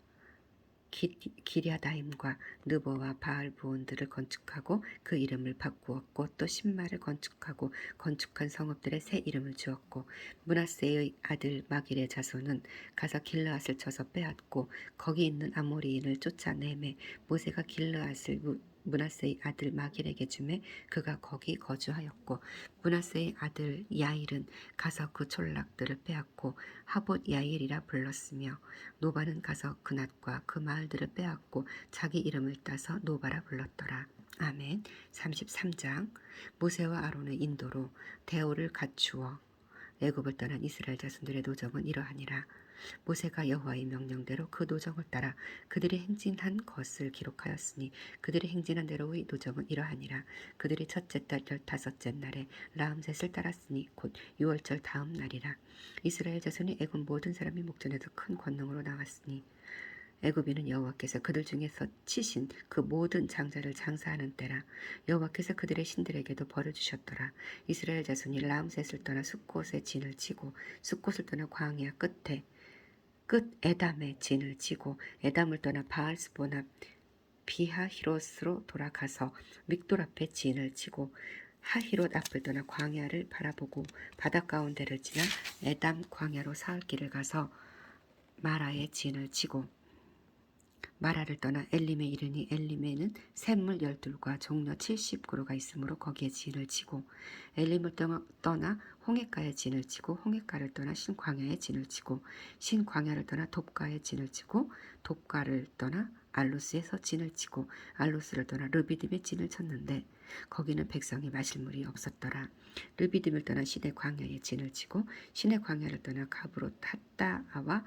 기랴다임과 느보와 바알부온들을 건축하고 그 이름을 바꾸었고 또 신마를 건축하고 건축한 성읍들의 새 이름을 주었고 므낫세의 아들 마길의 자손은 가서 길르앗을 쳐서 빼앗고 거기 있는 아모리인을 쫓아내매 모세가 길르앗을 므낫세의 아들 마길에게 주매 그가 거기 거주하였고 므낫세의 아들 야일은 가서 그 촌락들을 빼앗고 하봇 야일이라 불렀으며 노바는 가서 그낫과 그 마을들을 빼앗고 자기 이름을 따서 노바라 불렀더라. 아멘. 33장 모세와 아론의 인도로 대오를 갖추어 애굽을 떠난 이스라엘 자손들의 노정은 이러하니라. 모세가 여호와의 명령대로 그 노정을 따라 그들이 행진한 것을 기록하였으니 그들이 행진한 대로의 노정은 이러하니라. 그들이 첫째 달 15째 날에 라암셋을 따랐으니 곧 6월절 다음 날이라. 이스라엘 자손이 애굽 모든 사람이 목전에서 큰 권능으로 나왔으니 애굽인은 여호와께서 그들 중에서 치신 그 모든 장자를 장사하는 때라. 여호와께서 그들의 신들에게도 벌을 주셨더라. 이스라엘 자손이 라암셋을 떠나 숫곳에 진을 치고 숫곳을 떠나 광야 끝 에담에 진을 치고 에담을 떠나 바알스보나 비하히롯으로 돌아가서 믹돌 앞에 진을 치고 하히롯 앞을 떠나 광야를 바라보고 바닷 가운데를 지나 에담 광야로 사흘 길을 가서 마라에 진을 치고 마라를 떠나 엘림에 이르니 엘림에는 샘물 12과 종려 70그루가 있으므로 거기에 진을 치고 엘림을 떠나 홍해가에 진을 치고 홍해가를 떠나 신광야에 진을 치고 신광야를 떠나 돕가에 진을 치고 돕가를 떠나 알로스에서 진을 치고 알로스를 떠나 르비딤에 진을 쳤는데 거기는 백성이 마실 물이 없었더라. 르비딤을 떠나 시내 광야에 진을 치고 시내 광야를 떠나 가브롯 핫다아와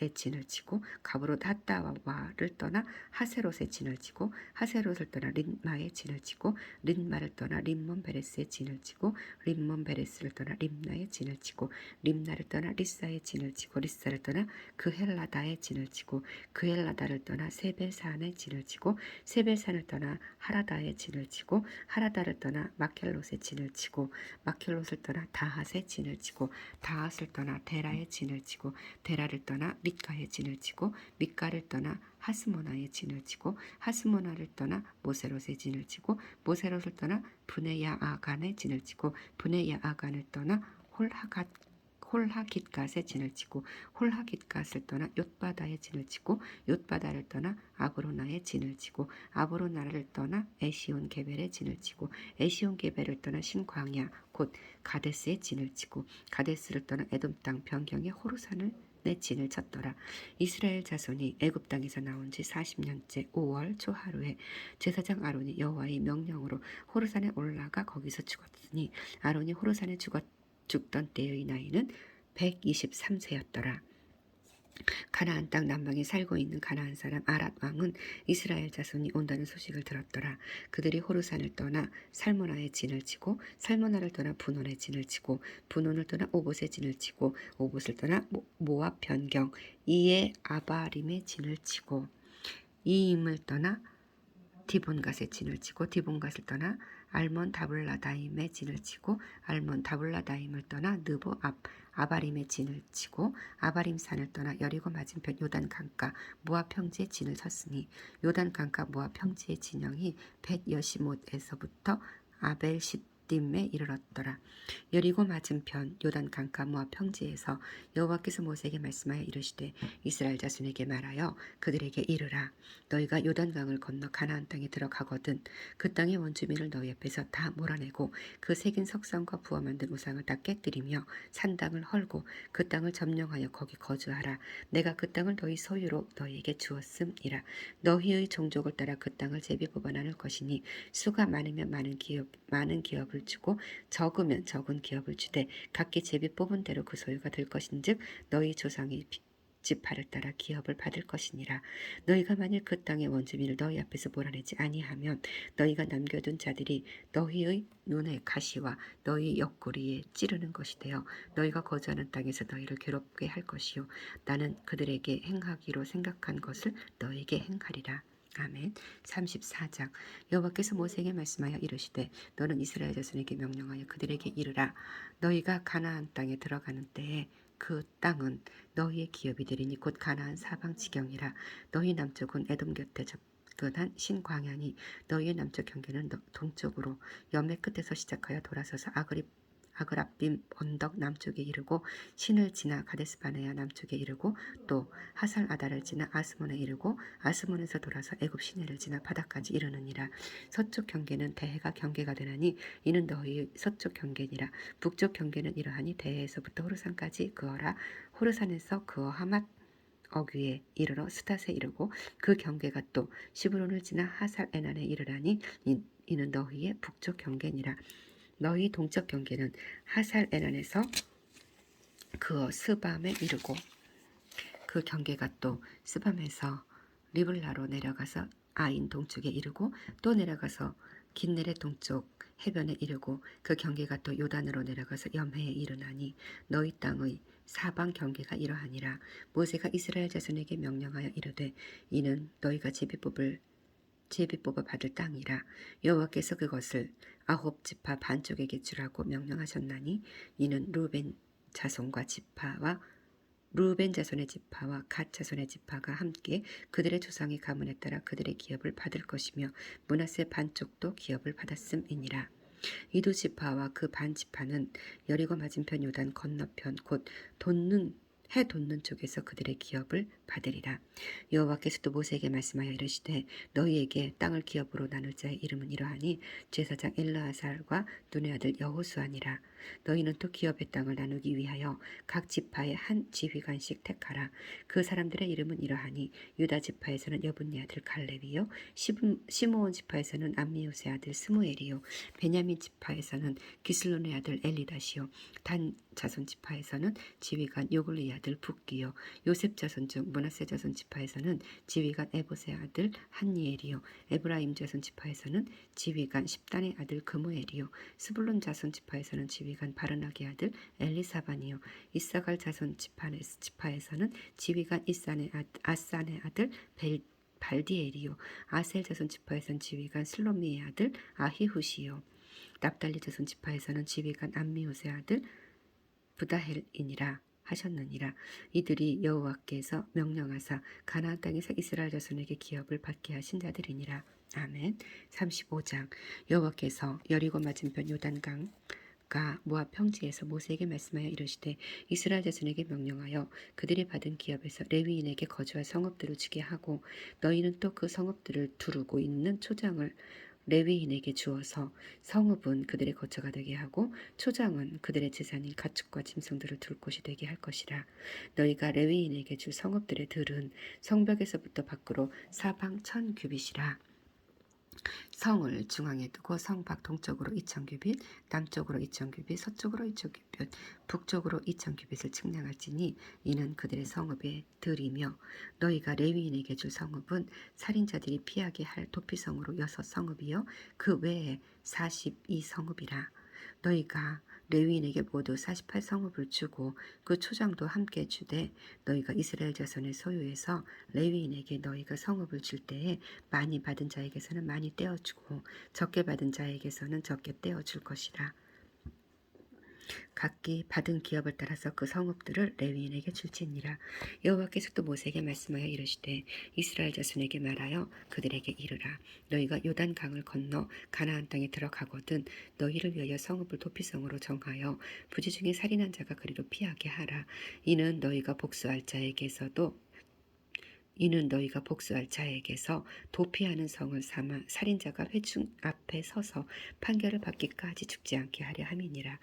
진을 치고 가브롯 핫다와를 떠나 하세롯에 진을 치고 하세롯을 떠나 린마에 진을 치고 린마를 떠나 림몬 베레스에 진을 치고 림몬 베레스를 떠나 림나에 진을 치고 림나를 떠나 리사에 진을 치고 리사를 떠나 그헬라다에 진을 치고 그헬라다를 떠나 세벨산에 진을 치고 세벨산을 떠나 하라다에 진을 치고 하라다를 떠나 마켈롯에 진을 치고 마켈롯을 떠나 다핫에 진을 치고 다핫을 떠나 데라에 진을 치고 데라를 떠나 밑가에 진을 치고 밑가를 떠나 하스모나에 진을 치고 하스모나를 떠나 모세롯에 진을 치고 모세롯을 떠나 브네야아간에 진을 치고 브네야아간을 떠나 홀하깃갓에 진을 치고 홀하깃갓을 떠나 옅바다에 진을 치고 옅바다를 떠나 아브로나에 진을 치고 아브로나를 떠나 에시온 게벨에 진을 치고 에시온 게벨을 떠나 신광야 곧 가데스에 진을 치고 가데스를 떠나 에돔 땅 변경의 호르산을 내 진을 쳤더라. 이스라엘 자손이 애굽 땅에서 나온 지 40년째 5월 초하루에 제사장 아론이 여호와의 명령으로 호르산에 올라가 거기서 죽었으니 아론이 호르산에 죽던 때의 나이는 123세였더라. 가나안 땅 남방에 살고 있는 가나안 사람 아랏 왕은 이스라엘 자손이 온다는 소식을 들었더라. 그들이 호르산을 떠나 살모나에 진을 치고 살모나를 떠나 분원에 진을 치고 분원을 떠나 오봇에 진을 치고 오봇을 떠나 모압 변경 이에 아바림에 진을 치고 이임을 떠나 디본갓에 진을 치고 디본갓을 떠나 알몬 다블라다임에 진을 치고 알몬 다블라다임을 떠나 느보 앞 아바림에 진을 치고 아바림 산을 떠나 여리고 맞은편 요단 강가 모압 평지에 진을 쳤으니 요단 강가 모압 평지의 진영이 벳 여시못에서부터 아벨 싯딤에 이르렀더라. 여리고 맞은편 요단 강가 모압 평지에서 여호와께서 모세에게 말씀하여 이르시되 이스라엘 자손에게 말하여 그들에게 이르라. 너희가 요단강을 건너 가나안 땅에 들어가거든 그 땅의 원주민을 너희 앞에서 다 몰아내고 그 새긴 석상과 부어 만든 우상을 다 깨뜨리며 산당을 헐고 그 땅을 점령하여 거기 거주하라. 내가 그 땅을 너희 소유로 너희에게 주었음이라. 너희의 종족을 따라 그 땅을 제비 뽑아 나눌 것이니 수가 많으면 많은 기업을 주고 적으면 적은 기업을 주되 각기 제비 뽑은 대로 그 소유가 될 것인즉 너희 조상의 지파를 따라 기업을 받을 것이니라. 너희가 만일 그 땅의 원주민을 너희 앞에서 몰아내지 아니하면 너희가 남겨둔 자들이 너희의 눈의 가시와 너희 옆구리에 찌르는 것이 되어 너희가 거주하는 땅에서 너희를 괴롭게 할 것이요 나는 그들에게 행하기로 생각한 것을 너희에게 행하리라. 아멘. 34장 여호와께서 모세에게 말씀하여 이르시되 너는 이스라엘 자손에게 명령하여 그들에게 이르라. 너희가 가나안 땅에 들어가는 때에 그 땅은 너희의 기업이 되리니 곧 가나안 사방 지경이라. 너희 남쪽은 에돔 곁에 접근한 신광야니 너희의 남쪽 경계는 동쪽으로 연매 끝에서 시작하여 돌아서서 아그랍빔 언덕 남쪽에 이르고 신을 지나 가데스바네아 남쪽에 이르고 또 하살 아다를 지나 아스몬에 이르고 아스몬에서 돌아서 애굽 시내를 지나 바다까지 이르느니라. 서쪽 경계는 대해가 경계가 되나니 이는 너희의 서쪽 경계니라. 북쪽 경계는 이러하니 대해에서부터 호르산까지 그어라. 호르산에서 그어 하맛 어귀에 이르러 스닷에 이르고 그 경계가 또 시브론을 지나 하살 에난에 이르라니 이는 너희의 북쪽 경계니라. 너희 동쪽 경계는 하살 에난에서 그어 스밤에 이르고 그 경계가 또 스밤에서 리블라로 내려가서 아인 동쪽에 이르고 또 내려가서 긴네레 동쪽 해변에 이르고 그 경계가 또 요단으로 내려가서 염해에 이르나니 너희 땅의 사방 경계가 이러하니라. 모세가 이스라엘 자손에게 명령하여 이르되 이는 너희가 제비 뽑아 받을 땅이라. 여호와께서 그것을 아홉 지파 반쪽에게 주라고 명령하셨나니 이는 루벤 자손의 지파와 갓 자손의 지파가 함께 그들의 조상의 가문에 따라 그들의 기업을 받을 것이며 므낫세 반쪽도 기업을 받았음이니라. 이 두 지파와 그 반 지파는 여리고 맞은편 요단 건너편 곧 해 돋는 쪽에서 그들의 기업을 받으리라. 여호와께서도 모세에게 말씀하여 이르시되 너희에게 땅을 기업으로 나눌 자의 이름은 이러하니 제사장 엘르아살과 눈의 아들 여호수아니라. 너희는 또 기업의 땅을 나누기 위하여 각 지파의 한 지휘관씩 택하라. 그 사람들의 이름은 이러하니 유다 지파에서는 여분네 아들 갈렙이요 시므온 지파에서는 암미우스의 아들 스무엘이요 베냐민 지파에서는 기슬론의 아들 엘리다시요 단 자손 지파에서는 지휘관 요글리의 아들 붓기요 요셉 자손 중 므낫세 자손 지파에서는 지휘관 에봇의 아들 한니엘이요 에브라임 자손 지파에서는 지휘관 십단의 아들 그무엘이요 스불론 자손 지파에서는 지휘관 바르나게 아들 엘리사반이요 이사갈 자손 지파에서는 지휘관 아산의 아들 발디엘이요 아셀 자손 지파에서는 지휘관 슬로미의 아들 아히후시요 납달리 자손 지파에서는 지휘관 암미우스의 아들 부다헬이니라 하셨느니라. 이들이 여호와께서 명령하사 가나안 땅에서 이스라엘 자손에게 기업을 받게 하신 자들이니라. 아멘. 35장. 여호와께서 여리고 맞은편 요단강가 모압 평지에서 모세에게 말씀하여 이르시되 이스라엘 자손에게 명령하여 그들이 받은 기업에서 레위인에게 거주할 성읍들을 주게 하고 너희는 또 그 성읍들을 두르고 있는 초장을 레위인에게 주어서 성읍은 그들의 거처가 되게 하고 초장은 그들의 재산인 가축과 짐승들을 둘 곳이 되게 할 것이라. 너희가 레위인에게 줄 성읍들의 들은 성벽에서부터 밖으로 사방 1000규빗이라. 성을 중앙에 두고 성 밖 동쪽으로 2000규빗, 남쪽으로 2000규빗, 서쪽으로 2000규빗, 북쪽으로 2000규빗을 측량할지니 이는 그들의 성읍의 들이며 너희가 레위인에게 줄 성읍은 살인자들이 피하게 할 도피성으로 6성읍이요 그 외에 42성읍이라. 너희가 레위인에게 모두 48성읍을 주고 그 초장도 함께 주되 너희가 이스라엘 자손의 소유에서 레위인에게 너희가 성읍을 줄 때에 많이 받은 자에게서는 많이 떼어주고 적게 받은 자에게서는 적게 떼어줄 것이라. 각기 받은 기업을 따라서 그 성읍들을 레위인에게 줄지니라. 여호와께서 또 모세에게 말씀하여 이르시되 이스라엘 자손에게 말하여 그들에게 이르라. 너희가 요단 강을 건너 가나안 땅에 들어가거든 너희를 위하여 성읍을 도피성으로 정하여 부지 중에 살인한 자가 그리로 피하게 하라. 이는 너희가 복수할 자에게서 도피하는 성을 삼아 살인자가 회중 앞에 서서 판결을 받기까지 죽지 않게 하려 함이니라.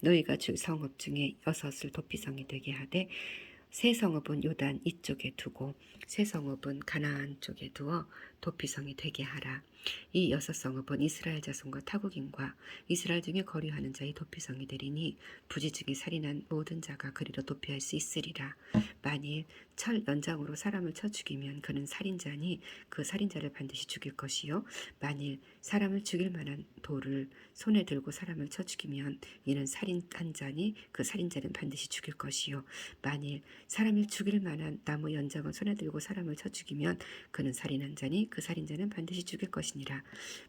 너희가 줄 성읍 중에 6을 도피성이 되게 하되 세 성읍은 요단 이쪽에 두고 세 성읍은 가나안 쪽에 두어 도피성이 되게 하라. 이 6성읍은 이스라엘 자손과 타국인과 이스라엘 중에 거류하는 자의 도피성이 되리니 부지 중에 살인한 모든 자가 그리로 도피할 수 있으리라. 만일 철 연장으로 사람을 쳐 죽이면 그는 살인자니 그 살인자를 반드시 죽일 것이요 만일 사람을 죽일 만한 돌을 손에 들고 사람을 쳐 죽이면 이는 살인한 자니 그 살인자는 반드시 죽일 것이요 만일 사람을 죽일 만한 나무 연장을 손에 들고 사람을 쳐 죽이면 그는 살인한 자니 그 살인자는 반드시 죽일 것이니라.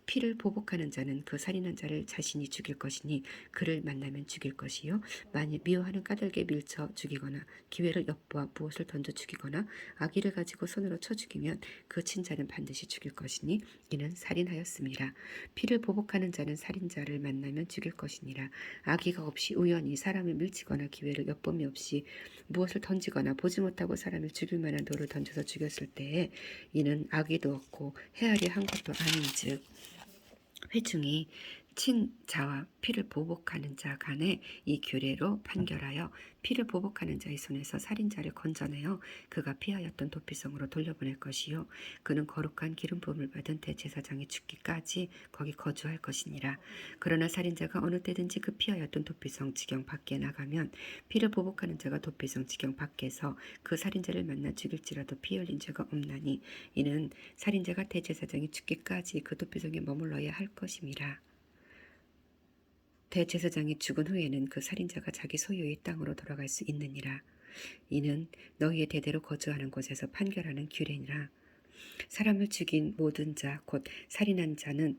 피를 보복하는 자는 그 살인한 자를 자신이 죽일 것이니 그를 만나면 죽일 것이요 만일 미워하는 까닭에 밀쳐 죽이거나 기회를 엿보아 무엇을 던져 죽이거나 아기를 가지고 손으로 쳐 죽이면 그 친자는 반드시 죽일 것이니 이는 살인하였음이라. 피를 보복하는 자는 살인자를 만나면 죽일 것이니라. 아기가 없이 우연히 사람을 밀치거나 기회를 엿봄이 없이 무엇을 던지거나 보지 못하고 사람을 죽일 만한 돌을 던져서 죽였을 때에 이는 아기도 없고 헤아려 한 것도 아닌즉 회중이 친자와 피를 보복하는 자 간에 이 규례로 판결하여 피를 보복하는 자의 손에서 살인자를 건져내어 그가 피하였던 도피성으로 돌려보낼 것이요 그는 거룩한 기름 부음을 받은 대제사장이 죽기까지 거기 거주할 것이니라. 그러나 살인자가 어느 때든지 그 피하였던 도피성 지경 밖에 나가면 피를 보복하는 자가 도피성 지경 밖에서 그 살인자를 만나 죽일지라도 피 흘린 죄가 없나니 이는 살인자가 대제사장이 죽기까지 그 도피성에 머물러야 할 것임이라. 대제사장이 죽은 후에는 그 살인자가 자기 소유의 땅으로 돌아갈 수 있느니라. 이는 너희의 대대로 거주하는 곳에서 판결하는 규례니라. 사람을 죽인 모든 자 곧 살인한 자는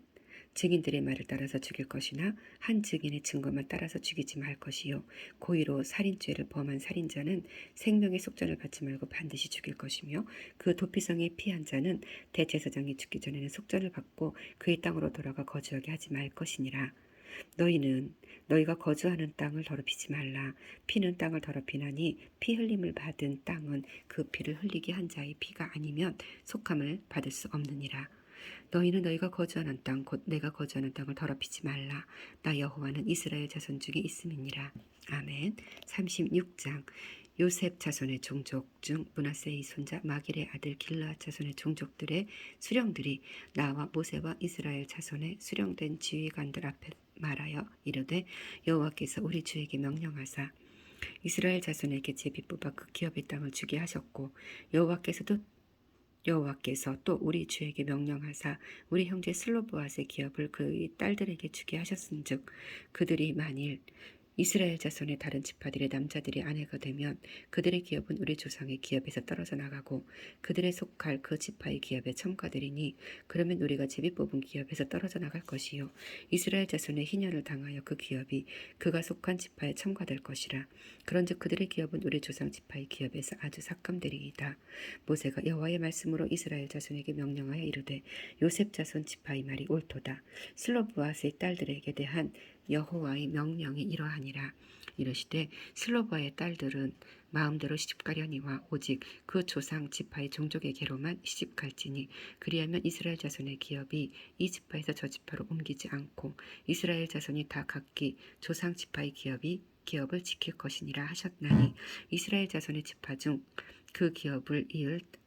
증인들의 말을 따라서 죽일 것이나 한 증인의 증거만 따라서 죽이지 말 것이요 고의로 살인죄를 범한 살인자는 생명의 속전을 받지 말고 반드시 죽일 것이며 그 도피성에 피한 자는 대제사장이 죽기 전에는 속전을 받고 그의 땅으로 돌아가 거주하게 하지 말 것이니라. 너희는 너희가 거주하는 땅을 더럽히지 말라. 피는 땅을 더럽히나니 피 흘림을 받은 땅은 그 피를 흘리게 한 자의 피가 아니면 속함을 받을 수 없느니라. 너희는 너희가 거주하는 땅 곧 내가 거주하는 땅을 더럽히지 말라. 나 여호와는 이스라엘 자손 중에 있음이니라. 아멘. 36장 요셉 자손의 종족 중 므낫세의 손자 마길의 아들 길르앗 자손의 종족들의 수령들이 나와 모세와 이스라엘 자손의 수령된 지휘관들 앞에 말하여 이르되 여호와께서 우리 주에게 명령하사 이스라엘 자손에게 제비 뽑아 그 기업의 땅을 주게 하셨고 여호와께서 또 우리 주에게 명령하사 우리 형제 슬로보앗의 기업을 그의 딸들에게 주게 하셨은즉 그들이 만일 이스라엘 자손의 다른 지파들의 남자들이 아내가 되면 그들의 기업은 우리 조상의 기업에서 떨어져 나가고 그들의 속할 그 지파의 기업에 첨가되리니 그러면 우리가 제비 뽑은 기업에서 떨어져 나갈 것이요 이스라엘 자손의 희년을 당하여 그 기업이 그가 속한 지파에 첨가될 것이라. 그런즉 그들의 기업은 우리 조상 지파의 기업에서 아주 삭감되리이다. 모세가 여호와의 말씀으로 이스라엘 자손에게 명령하여 이르되 요셉 자손 지파의 말이 옳도다. 슬로브앗의 딸들에게 대한 여호와의 명령이 이러하니라. 이르시되 슬로바의 딸들은 마음대로 시집가려니와 오직 그 조상 지파의 종족에게로만 시집갈지니 그리하면 이스라엘 자손의 기업이 이 지파에서 저 지파로 옮기지 않고 이스라엘 자손이 다 각기 조상 지파의 기업을 지킬 것이니라 하셨나니 이스라엘 자손의 지파 중 그 기업을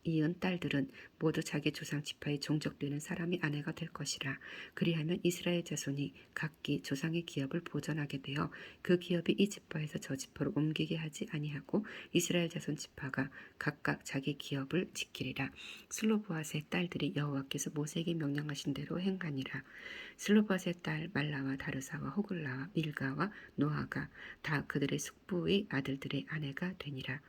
이은 딸들은 모두 자기 조상 지파의 종족되는 사람이 아내가 될 것이라. 그리하면 이스라엘 자손이 각기 조상의 기업을 보전하게 되어 그 기업이 이 지파에서 저 지파로 옮기게 하지 아니하고 이스라엘 자손 지파가 각각 자기 기업을 지키리라. 슬로보앗의 딸들이 여호와께서 모세에게 명령하신 대로 행하니라. 슬로보앗의 딸 말라와 다르사와 호글라와 밀가와 노아가 다 그들의 숙부의 아들들의 아내가 되니라.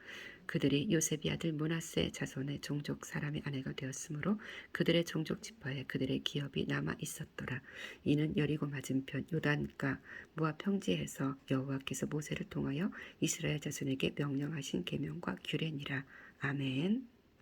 그들이 요셉의 아들 므낫세 자손의 종족 사람의 아내가 되었으므로 그들의 종족 지파에 그들의 기업이 남아 있었더라. 이는 여리고 맞은편 요단가 모압 평지에서 여호와께서 모세를 통하여 이스라엘 자손에게 명령하신 계명과 규례니라. 아멘.